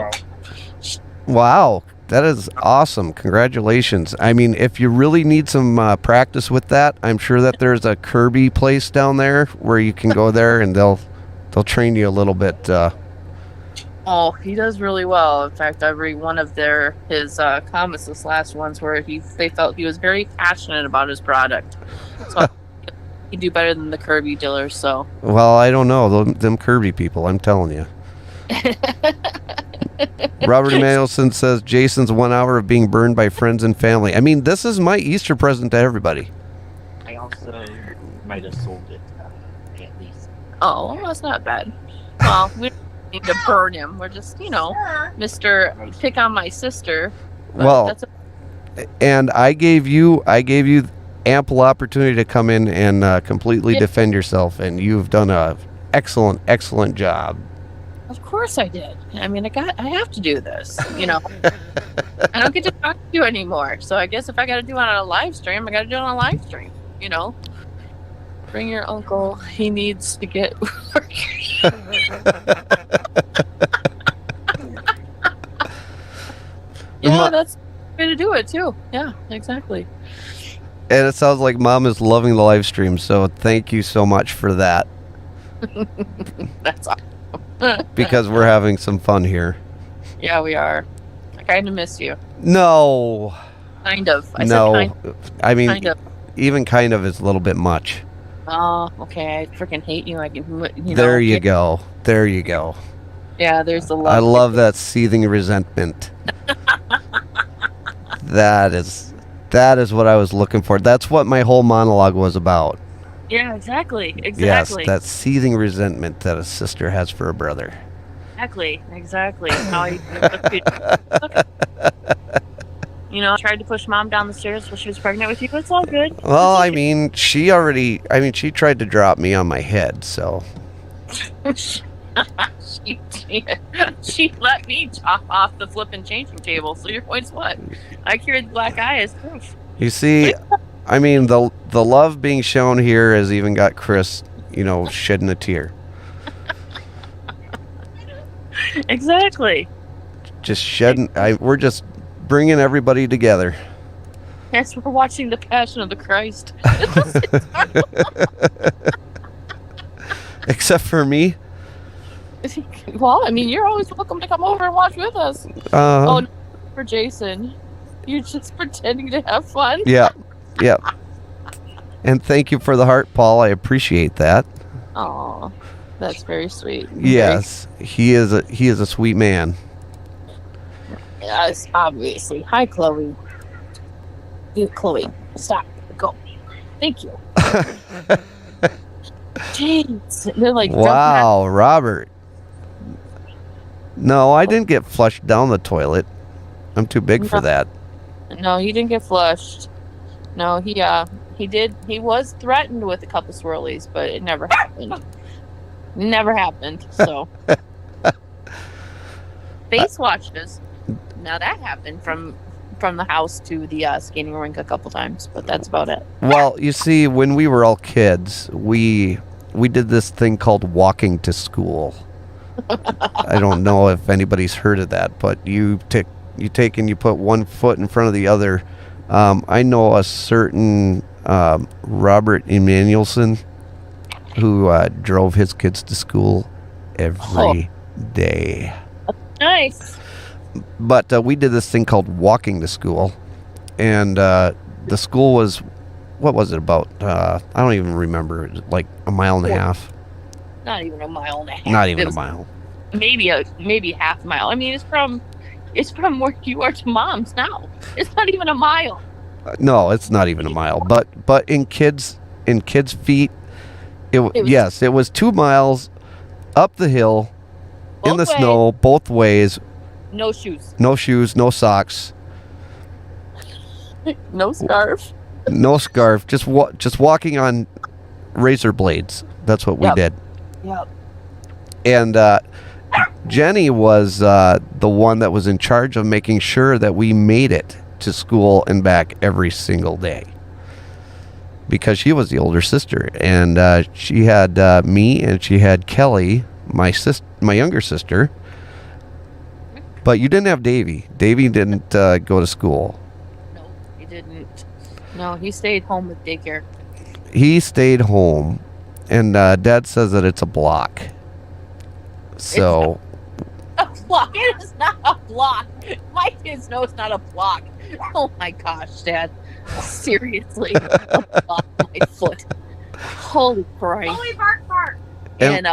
Wow, that is awesome. Congratulations. I mean, if you really need some practice with that, I'm sure that there's a Kirby place down there where you can go there and they'll train you a little bit. oh, he does really well. In fact, every one of his comments this last ones where they felt he was very passionate about his product. So he'd do better than the Kirby dealers. So Well, I don't know. Them Kirby people, I'm telling you. Robert Emmanuelson says Jason's 1 hour of being burned by friends and family. I mean, this is my Easter present to everybody. I also might have sold it at least. oh, well, that's not bad. Well, we don't need to burn him. We're just, Mr. Pick on my sister. But Well, that's and I gave you ample opportunity to come in and completely Yeah. defend yourself, and you've done a excellent job. of course I did. I mean, I have to do this. I don't get to talk to you anymore. So I guess if I got to do it on a live stream, I got to do it on a live stream. Bring your uncle. He needs to get work. Yeah, that's the way to do it too. Yeah, exactly. And it sounds like Mom is loving the live stream, so thank you so much for that, That's awesome. because we're having some fun here. Yeah, we are. I kind of miss you. No. Kind of. I No. said kind, I mean, kind of. even kind of is a little bit much. Oh, okay. I freaking hate you. I can. There you go. There you go. Yeah, there's the love. I love that seething resentment. That is what I was looking for. That's what my whole monologue was about. Yeah, exactly. Yes, Exactly. that seething resentment that a sister has for a brother. Exactly. How you tried to push Mom down the stairs while she was pregnant with you. It's all good. Well, I mean, she tried to drop me on my head, so. she let me chop off the flipping changing table. So your point's what? I carried the black eye as proof. You see, I mean, the love being shown here has even got Chris, shedding a tear. Exactly. Just shedding. We're just bringing everybody together. Yes, we're watching the Passion of the Christ. Except for me. Well, I mean, you're always welcome to come over and watch with us. Oh, no, for Jason, you're just pretending to have fun. Yeah. And thank you for the heart, Paul. I appreciate that. Oh, that's very sweet. Yes, he is a sweet man. Yes, obviously. Hi, Chloe. Chloe, stop. Go. Thank you. Jeez. They're like, Wow, Robert. No, I didn't get flushed down the toilet. I'm too big for that. No, he didn't get flushed. No, he did. He was threatened with a couple swirlies, but it never happened. Never happened. So face washes. Now that happened from the house to the skating rink a couple times, but that's about it. Well, you see, when we were all kids, we did this thing called walking to school. I don't know if anybody's heard of that, but you take and you put one foot in front of the other. I know a certain Robert Emanuelson who drove his kids to school every day. Nice. But we did this thing called walking to school, and the school was, what was it, about? I don't even remember, like a mile and a half. Not even a mile and a half. Not even a mile. Maybe half a mile. I mean, it's from where you are to Mom's now. It's not even a mile. No, it's not even a mile. But in kids' feet, it was 2 miles up the hill in the snow both ways. No shoes. No shoes, no socks, No scarf. no scarf. Just walking on razor blades. That's what we did. Yep. And Jenny was the one that was in charge of making sure that we made it to school and back every single day, because she was the older sister, and she had me, and she had Kelly, my younger sister. But you didn't have Davy. Davy didn't go to school. No, he didn't. No, he stayed home with daycare. He stayed home, and Dad says that it's a block. So. A block? It is not a block. My kids know it's not a block. Oh my gosh, Dad. Seriously. A block on my foot. Holy Christ. Holy bark. And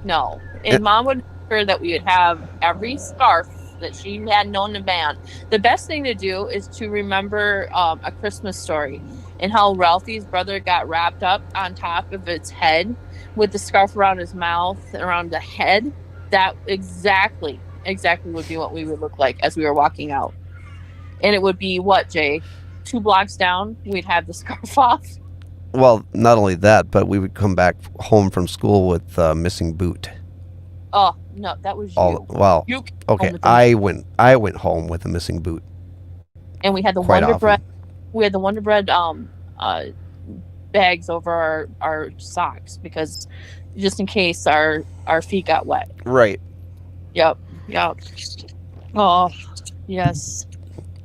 no. And Mom would make sure that we would have every scarf that she had known to man. The best thing to do is to remember A Christmas Story, and how Ralphie's brother got wrapped up on top of its head with the scarf around his mouth, around the head. That exactly would be what we would look like as we were walking out. And it would be what, Jay? 2 blocks down, we'd have the scarf off. Well, not only that, but we would come back home from school with missing boot. Oh no, that was you. Well, you okay, I went home with a missing boot. And we had the Quite Wonder often. Bread. We had the Wonder Bread bags over our socks, because just in case our feet got wet. Right. Yep. Oh, yes.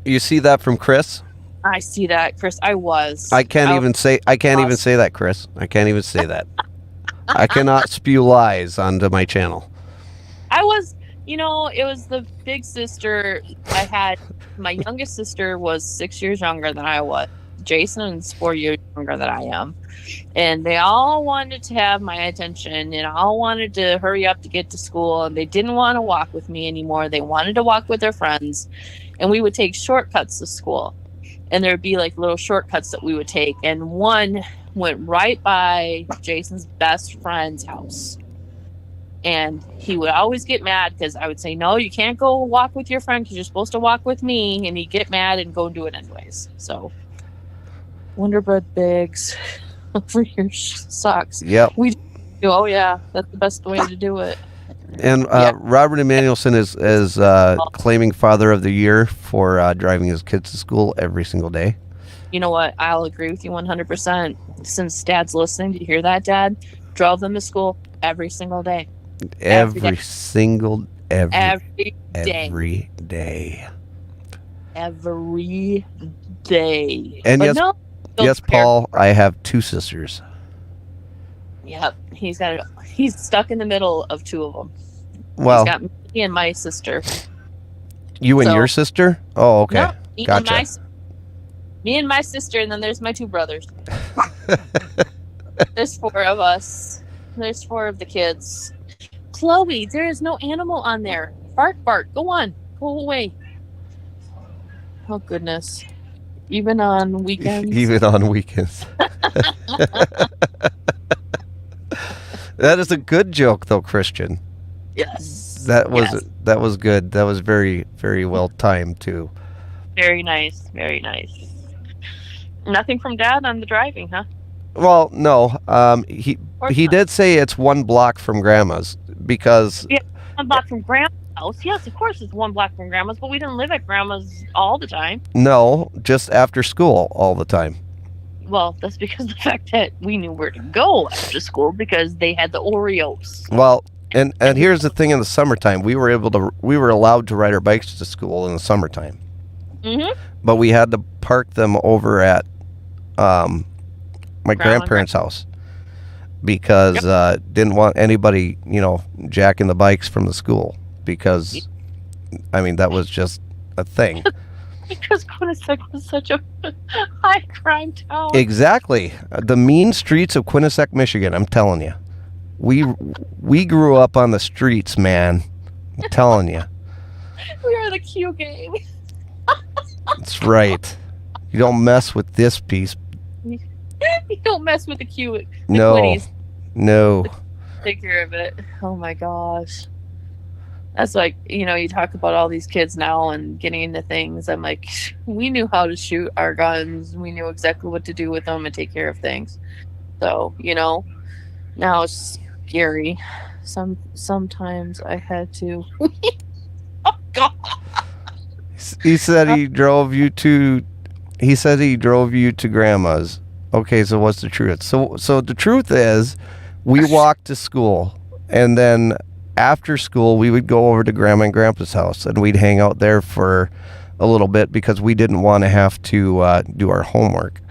You see that from Chris? I see that, Chris. I can't even say that, Chris. I can't even say that. I cannot spew lies onto my channel. I was, it was the big sister I had. My youngest sister was 6 years younger than I was. Jason's 4 years younger than I am. And they all wanted to have my attention, and all wanted to hurry up to get to school, and they didn't want to walk with me anymore. They wanted to walk with their friends, and we would take shortcuts to school. And there'd be like little shortcuts that we would take, and one went right by Jason's best friend's house. And he would always get mad because I would say, no, you can't go walk with your friend because you're supposed to walk with me. And he'd get mad and go do it anyways. So, Wonder Bread bags for your socks. Yep. Oh, yeah, that's the best way to do it. And Robert Emanuelson is claiming Father of the Year for driving his kids to school every single day. You know what? I'll agree with you 100%. Since Dad's listening, do you hear that, Dad? Drove them to school every single day. Every day. And but yes, Paul, I have 2 sisters. Yep, he's stuck in the middle of 2 of them. Well, he's got me and my sister. You and your sister? Oh, okay. No, me Gotcha. Me and my sister, and then there's my 2 brothers. There's 4 of us. There's 4 of the kids. Chloe, there is no animal on there. Bart, go on. Go away. Oh, goodness. Even on weekends? That is a good joke, though, Christian. Yes. That was good. That was very, very well timed, too. Very nice. Very nice. Nothing from Dad on the driving, huh? Well, no. He course he not. did say it's 1 block from Grandma's because Yeah, 1 block from Grandma's house. Yes, of course it's 1 block from Grandma's, but we didn't live at Grandma's all the time. no, just after school all the time. Well, that's because of the fact that we knew where to go after school because they had the Oreos. Well, and here's the thing: in the summertime, we were allowed to ride our bikes to school in the summertime, Mm-hmm. but we had to park them over at my grandparents' house because didn't want anybody, jacking the bikes from the school because, I mean, that was just a thing. Because Quinnipiac was such a high crime town. Exactly. The mean streets of Quinnipiac, Michigan, I'm telling you. We grew up on the streets, man. I'm telling you. We are the Q game. That's right. You don't mess with this piece. You don't mess with the Q. The No. Quinnies. No. Take care of it. Oh my gosh. That's like, you talk about all these kids now and getting into things. I'm like, we knew how to shoot our guns. We knew exactly what to do with them and take care of things. So, now it's scary. Sometimes I had to. Oh God. He said he drove you to Grandma's. Okay, so what's the truth? So the truth is we walked to school, and then after school we would go over to Grandma and Grandpa's house, and we'd hang out there for a little bit because we didn't want to have to do our homework.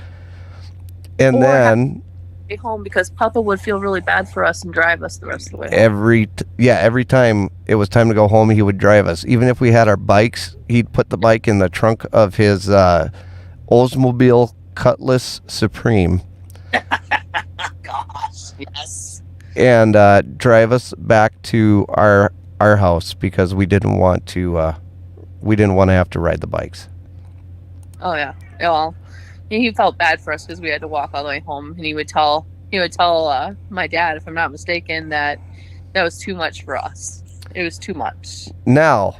And Or then Stay home because Papa would feel really bad for us and drive us the rest of the way home. every time it was time to go home, he would drive us. Even if we had our bikes, he'd put the bike in the trunk of his Oldsmobile Cutlass Supreme. Gosh, yes. And drive us back to our house because we didn't want to have to ride the bikes. Oh yeah. Well, he felt bad for us because we had to walk all the way home, and he would tell my dad, if I'm not mistaken, that was too much for us. It was too much. Now,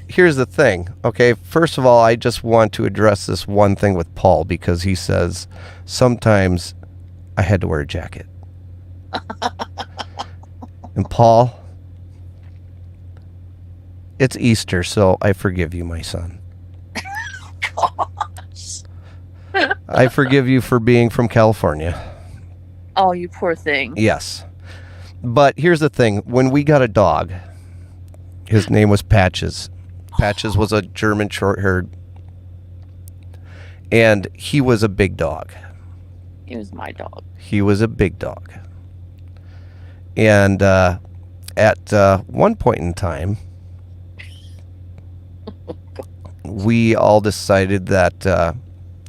here's the thing. Okay, first of all, I just want to address this one thing with Paul because he says sometimes I had to wear a jacket. And Paul, it's Easter, so I forgive you, my son. Gosh. I forgive you for being from California. Oh, you poor thing. Yes. But here's the thing. When we got a dog, his name was Patches. Patches was a German short-haired, and he was a big dog. He was my dog. He was a big dog. And at one point in time, we all decided that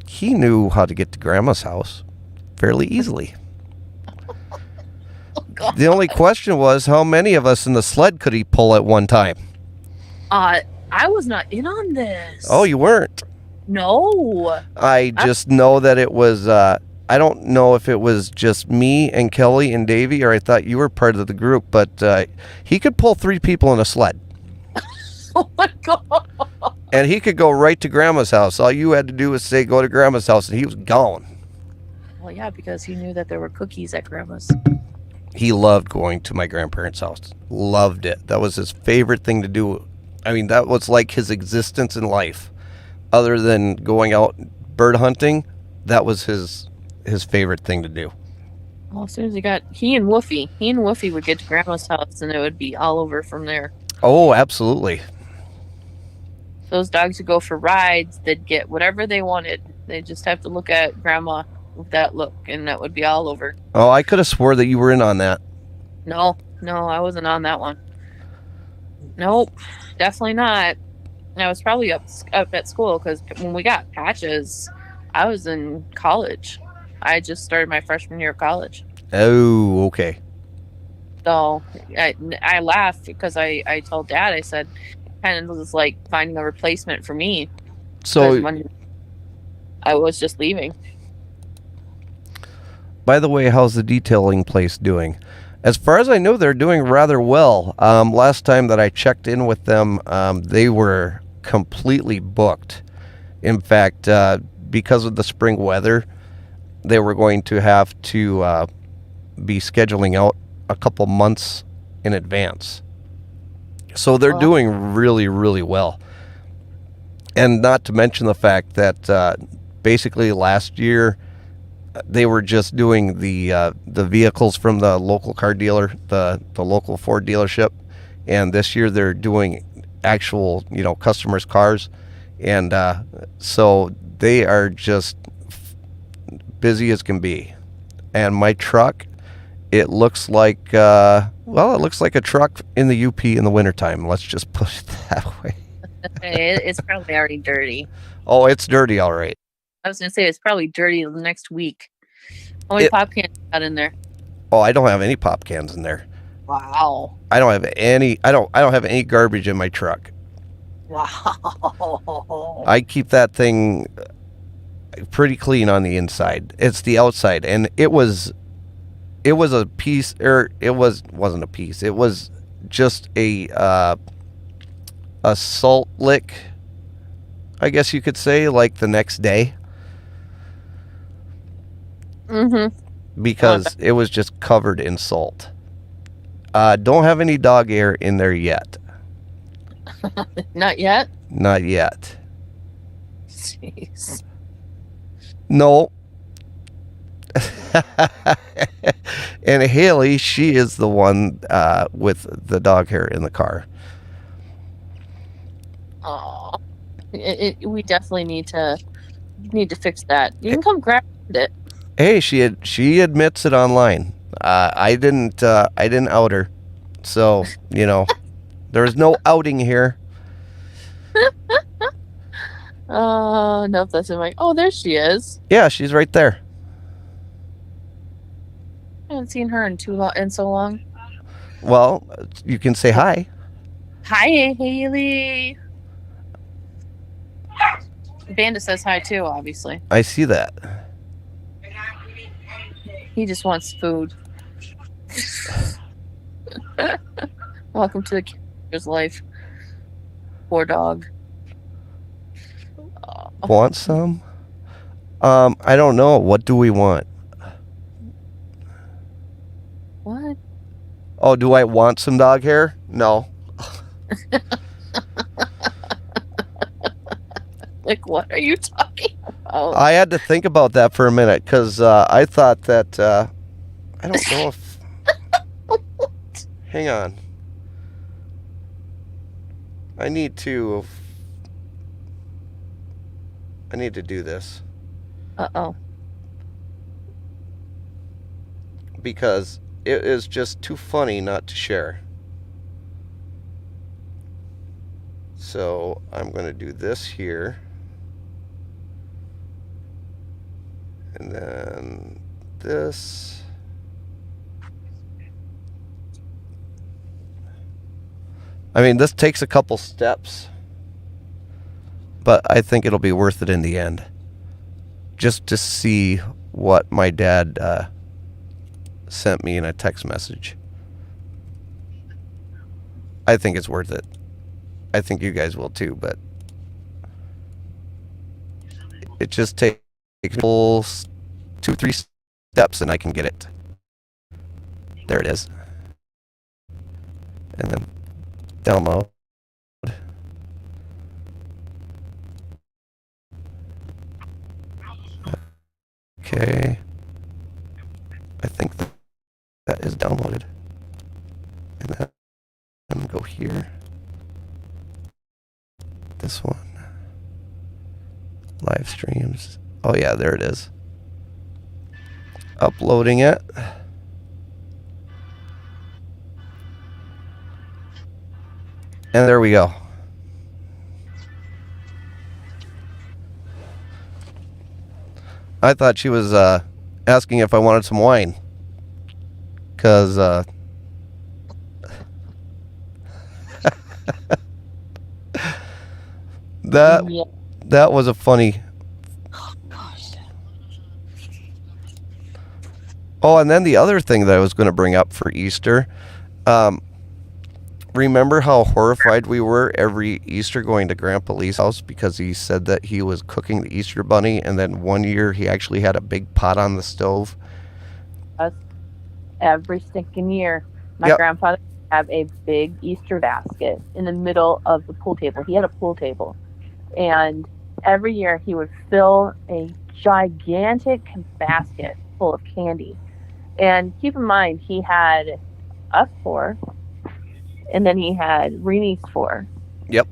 he knew how to get to Grandma's house fairly easily. The only question was how many of us in the sled could he pull at one time? I was not in on this. Oh, you weren't? No. I just know that it was, I don't know if it was just me and Kelly and Davey, or I thought you were part of the group, but he could pull 3 people in a sled. Oh my God. And he could go right to Grandma's house. All you had to do was say, go to Grandma's house, and he was gone. Well, yeah, because he knew that there were cookies at Grandma's. He loved going to my grandparents' house. Loved it. That was his favorite thing to do. I mean, that was like his existence in life. Other than going out bird hunting, that was his favorite thing to do. Well, as soon as he and Woofy would get to Grandma's house, and it would be all over from there. Oh, absolutely. Those dogs would go for rides. They'd get whatever they wanted. They just have to look at Grandma with that look, and that would be all over. Oh, I could have swore that you were in on that. No, I wasn't on that one. Nope, definitely not. I was probably up at school because when we got Patches, I was in college. I just started my freshman year of college. Oh, okay. So I laughed because I told Dad, I said, kind of was like finding a replacement for me. So, when I was just leaving. by the way, how's the detailing place doing? As far as I know, they're doing rather well. Last time that I checked in with them, they were completely booked. In fact, because of the spring weather, they were going to have to be scheduling out a couple months in advance. So they're doing really, really well. And not to mention the fact that basically last year they were just doing the vehicles from the local car dealer, the local Ford dealership, and this year they're doing actual, customers' cars, and so they are just busy as can be. And my truck, it looks like it looks like a truck in the UP in the wintertime. Let's just put it that way. It's probably already dirty. Oh, it's dirty, all right. I was gonna say it's probably dirty the next week. How many pop cans you got in there? Oh, I don't have any pop cans in there. Wow. I don't have any garbage in my truck. Wow. I keep that thing pretty clean on the inside. It's the outside, and it was a piece, or wasn't a piece. It was just a salt lick, I guess you could say, like the next day. Because it was just covered in salt. Don't have any dog hair in there yet. Not yet? Not yet. Jeez. No. And Haley, she is the one with the dog hair in the car. Oh, we definitely need to fix that. You can come grab it. Hey, she admits it online. I didn't out her, so there's no outing here. No, that's in my. Oh, there she is. Yeah, she's right there. I haven't seen her in so long. Well, you can say hi. Hi, Haley. Bandit says hi too, obviously. I see that. He just wants food. Welcome to the kid's life. Poor dog. Want some? I don't know. What do we want? What? Oh, do I want some dog hair? No. Like, what are you talking about? I had to think about that for a minute, because I thought that I don't know if. Hang on. I need to do this. Uh-oh. Because it is just too funny not to share. So I'm going to do this here. And then this. I mean, this takes a couple steps, but I think it'll be worth it in the end. Just to see what my dad sent me in a text message. I think it's worth it. I think you guys will too, but it just takes full 2-3 steps and I can get it. There it is. And then download. Okay. I think that is downloaded. And then go here. This one. Live streams. Oh yeah, there it is. Uploading it. And there we go. I thought she was asking if I wanted some wine. Because that was a funny. Oh, gosh. Oh, and then the other thing that I was going to bring up for Easter, remember how horrified we were every Easter going to Grandpa Lee's house because he said that he was cooking the Easter bunny, and then one year he actually had a big pot on the stove? Us every stinking year. My Yep. grandfather would have a big Easter basket in the middle of the pool table. He had a pool table. And every year he would fill a gigantic basket full of candy. And keep in mind, he had us four, and then he had Reenie's four. Yep.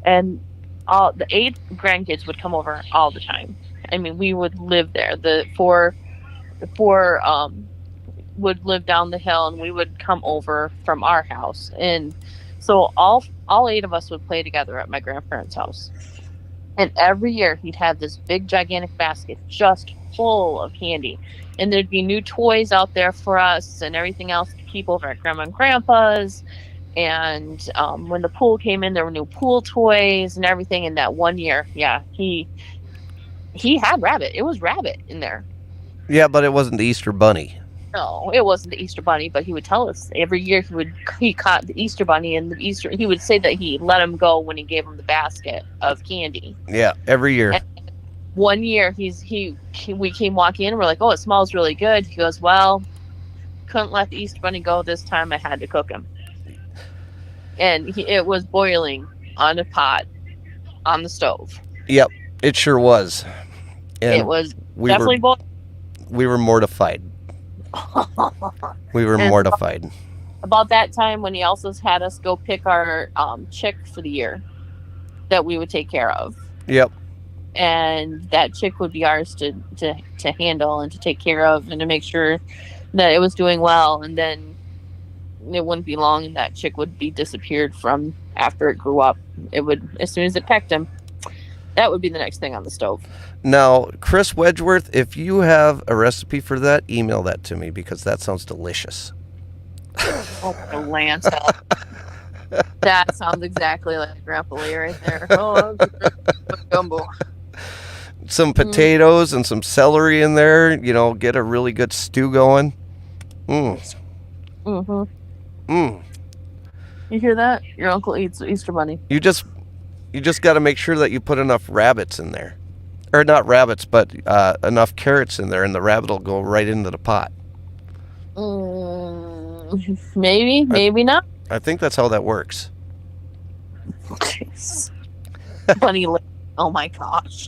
And all the 8 grandkids would come over all the time. I mean, we would live there. The four would live down the hill, and we would come over from our house. And so all 8 of us would play together at my grandparents' house. And every year he'd have this big gigantic basket just full of candy. And there'd be new toys out there for us and everything else to keep over at Grandma and Grandpa's. And when the pool came in, there were new pool toys and everything. And that one year, yeah, he had rabbit. It was rabbit in there. Yeah, but it wasn't the Easter bunny. No, it wasn't the Easter bunny, but he would tell us every year he caught the Easter bunny, and he would say that he let him go when he gave him the basket of candy. Yeah, every year. And one year we came walking in and we're like, oh, it smells really good. He goes, well, couldn't let the Easter bunny go this time. I had to cook him. And it was boiling on a pot on the stove. Yep, it sure was. And it was definitely boiling. We were mortified. We were mortified. About that time when he also had us go pick our chick for the year that we would take care of. Yep. And that chick would be ours to handle and to take care of and to make sure that it was doing well. And then it wouldn't be long and that chick would be disappeared from after it grew up. It would, as soon as it pecked him, that would be the next thing on the stove. Now, Chris Wedgeworth, if you have a recipe for that, email that to me because that sounds delicious. Oh, Lance. That sounds exactly like Grandpa Lee right there. Oh, that's gumbo. Some potatoes and some celery in there, get a really good stew going. Mm-hmm. Mm. You hear that? Your uncle eats Easter bunny. You just got to make sure that you put enough rabbits in there. Or not rabbits, but enough carrots in there, and the rabbit will go right into the pot. Maybe, maybe not. I think that's how that works. Jeez. Bunny lick. Oh my gosh.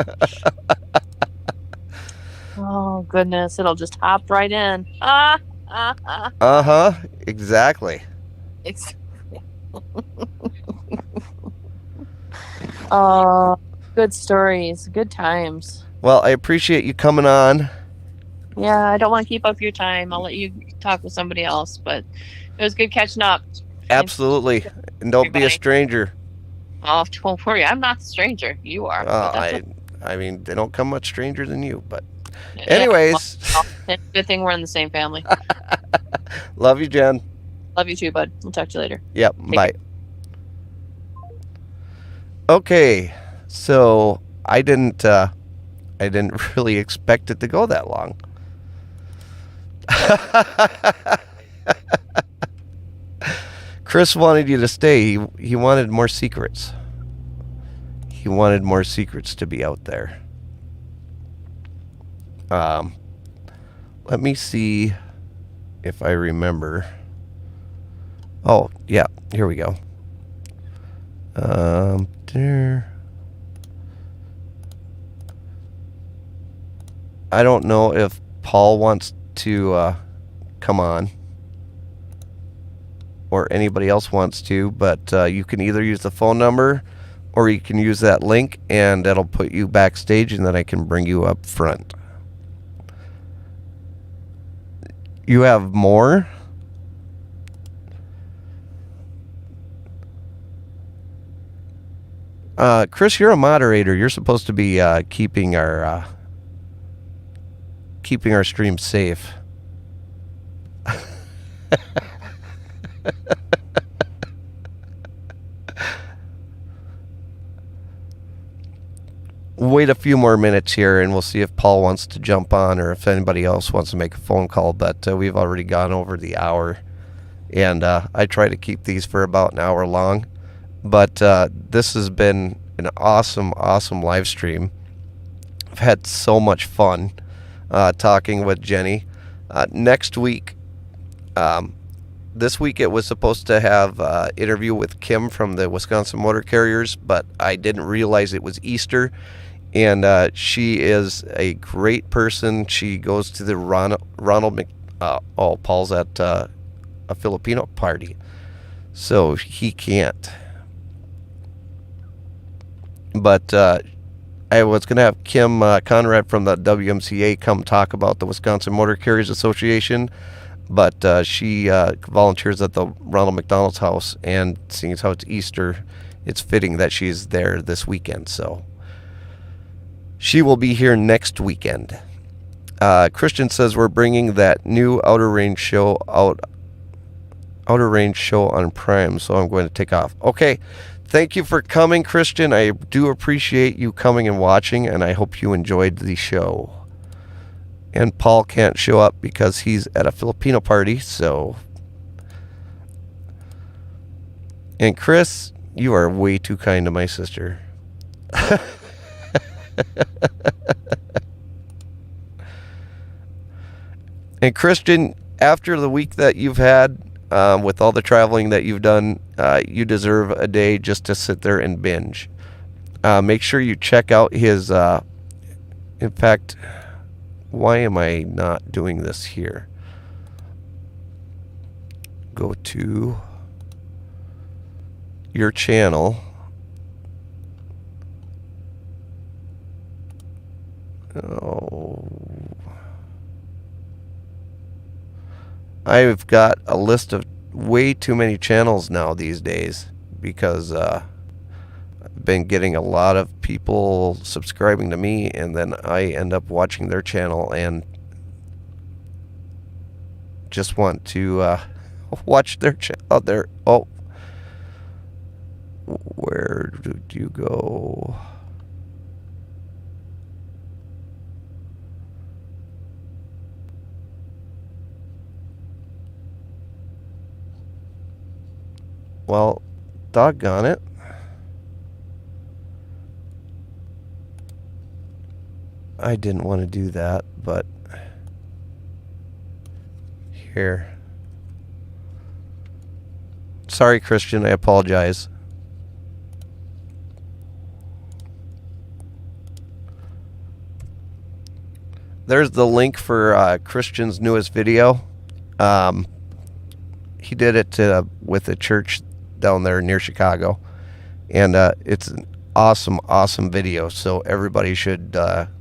Oh goodness, it'll just hop right in. Uh-huh, exactly. Oh, good stories, good times. Well, I appreciate you coming on. Yeah, I don't want to keep up your time. I'll let you talk with somebody else, but it was good catching up. Absolutely. And don't be a stranger. Oh, don't worry. I'm not a stranger. You are. I mean, they don't come much stranger than you, but anyways. It's a good thing we're in the same family. Love you, Jen. Love you too, bud. We'll talk to you later. Yep. Bye. Okay. So I didn't really expect it to go that long. Chris wanted you to stay. He wanted more secrets. He wanted more secrets to be out there. Let me see if I remember. Oh, yeah. Here we go. There. I don't know if Paul wants to come on or anybody else wants to, but you can either use the phone number or you can use that link and that'll put you backstage and then I can bring you up front. You have more? Chris, you're a moderator. You're supposed to be keeping our stream safe. Wait a few more minutes here and we'll see if Paul wants to jump on or if anybody else wants to make a phone call, but we've already gone over the hour And I try to keep these for about an hour long. But this has been an awesome, awesome live stream. I've had so much fun talking with Jenny. Next week, this week it was supposed to have an interview with Kim from the Wisconsin Motor Carriers, but I didn't realize it was Easter. And she is a great person. She goes to the Paul's at a Filipino party, so he can't. But I was going to have Kim Conrad from the WMCA come talk about the Wisconsin Motor Carriers Association, but she volunteers at the Ronald McDonald's house, and seeing as how it's Easter, it's fitting that she's there this weekend. So she will be here next weekend. Christian says we're bringing that new Outer Range show on Prime, so I'm going to take off. Okay, thank you for coming, Christian. I do appreciate you coming and watching, and I hope you enjoyed the show. And Paul can't show up because he's at a Filipino party, so. And Chris, you are way too kind to my sister. And Christian, after the week that you've had, with all the traveling that you've done, you deserve a day just to sit there and binge. Make sure you check out his, in fact, why am I not doing this here? Go to your channel. Oh. I've got a list of way too many channels now these days because I've been getting a lot of people subscribing to me, and then I end up watching their channel and just want to watch their channel. Oh, where did you go? Well, doggone it. I didn't want to do that, but here. Sorry, Christian, I apologize. There's the link for Christian's newest video. He did it with a church down there near Chicago, and it's an awesome video, so everybody should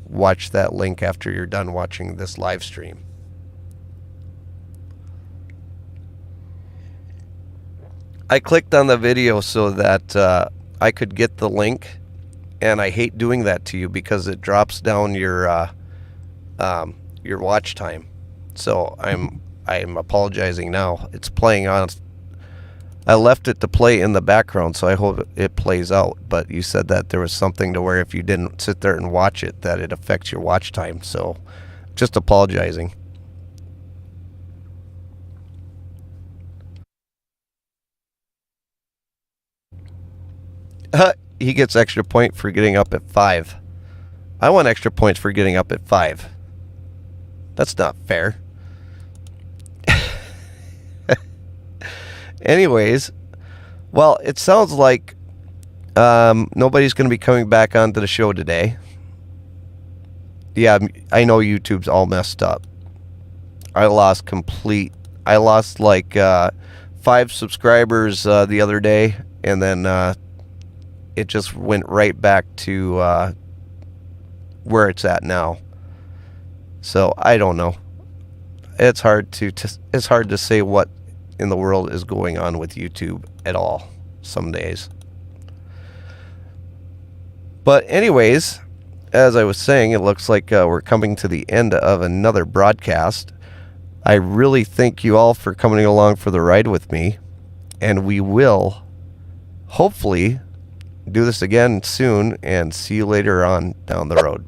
watch that link after you're done watching this live stream. I clicked on the video so that I could get the link, and I hate doing that to you because it drops down your watch time. So I'm apologizing now. It's playing on. I left it to play in the background, so I hope it plays out. But you said that there was something to where if you didn't sit there and watch it, that it affects your watch time. So just apologizing. He gets extra point for getting up at 5. I want extra points for getting up at 5. That's not fair. Anyways, well, it sounds like nobody's going to be coming back onto the show today. Yeah, I know YouTube's all messed up. I lost like 5 subscribers the other day, and then it just went right back to where it's at now. So I don't know. It's hard to say what in the world is going on with YouTube at all some days. But anyways, as I was saying, it looks like we're coming to the end of another broadcast. I really thank you all for coming along for the ride with me, and we will hopefully do this again soon, and see you later on down the road.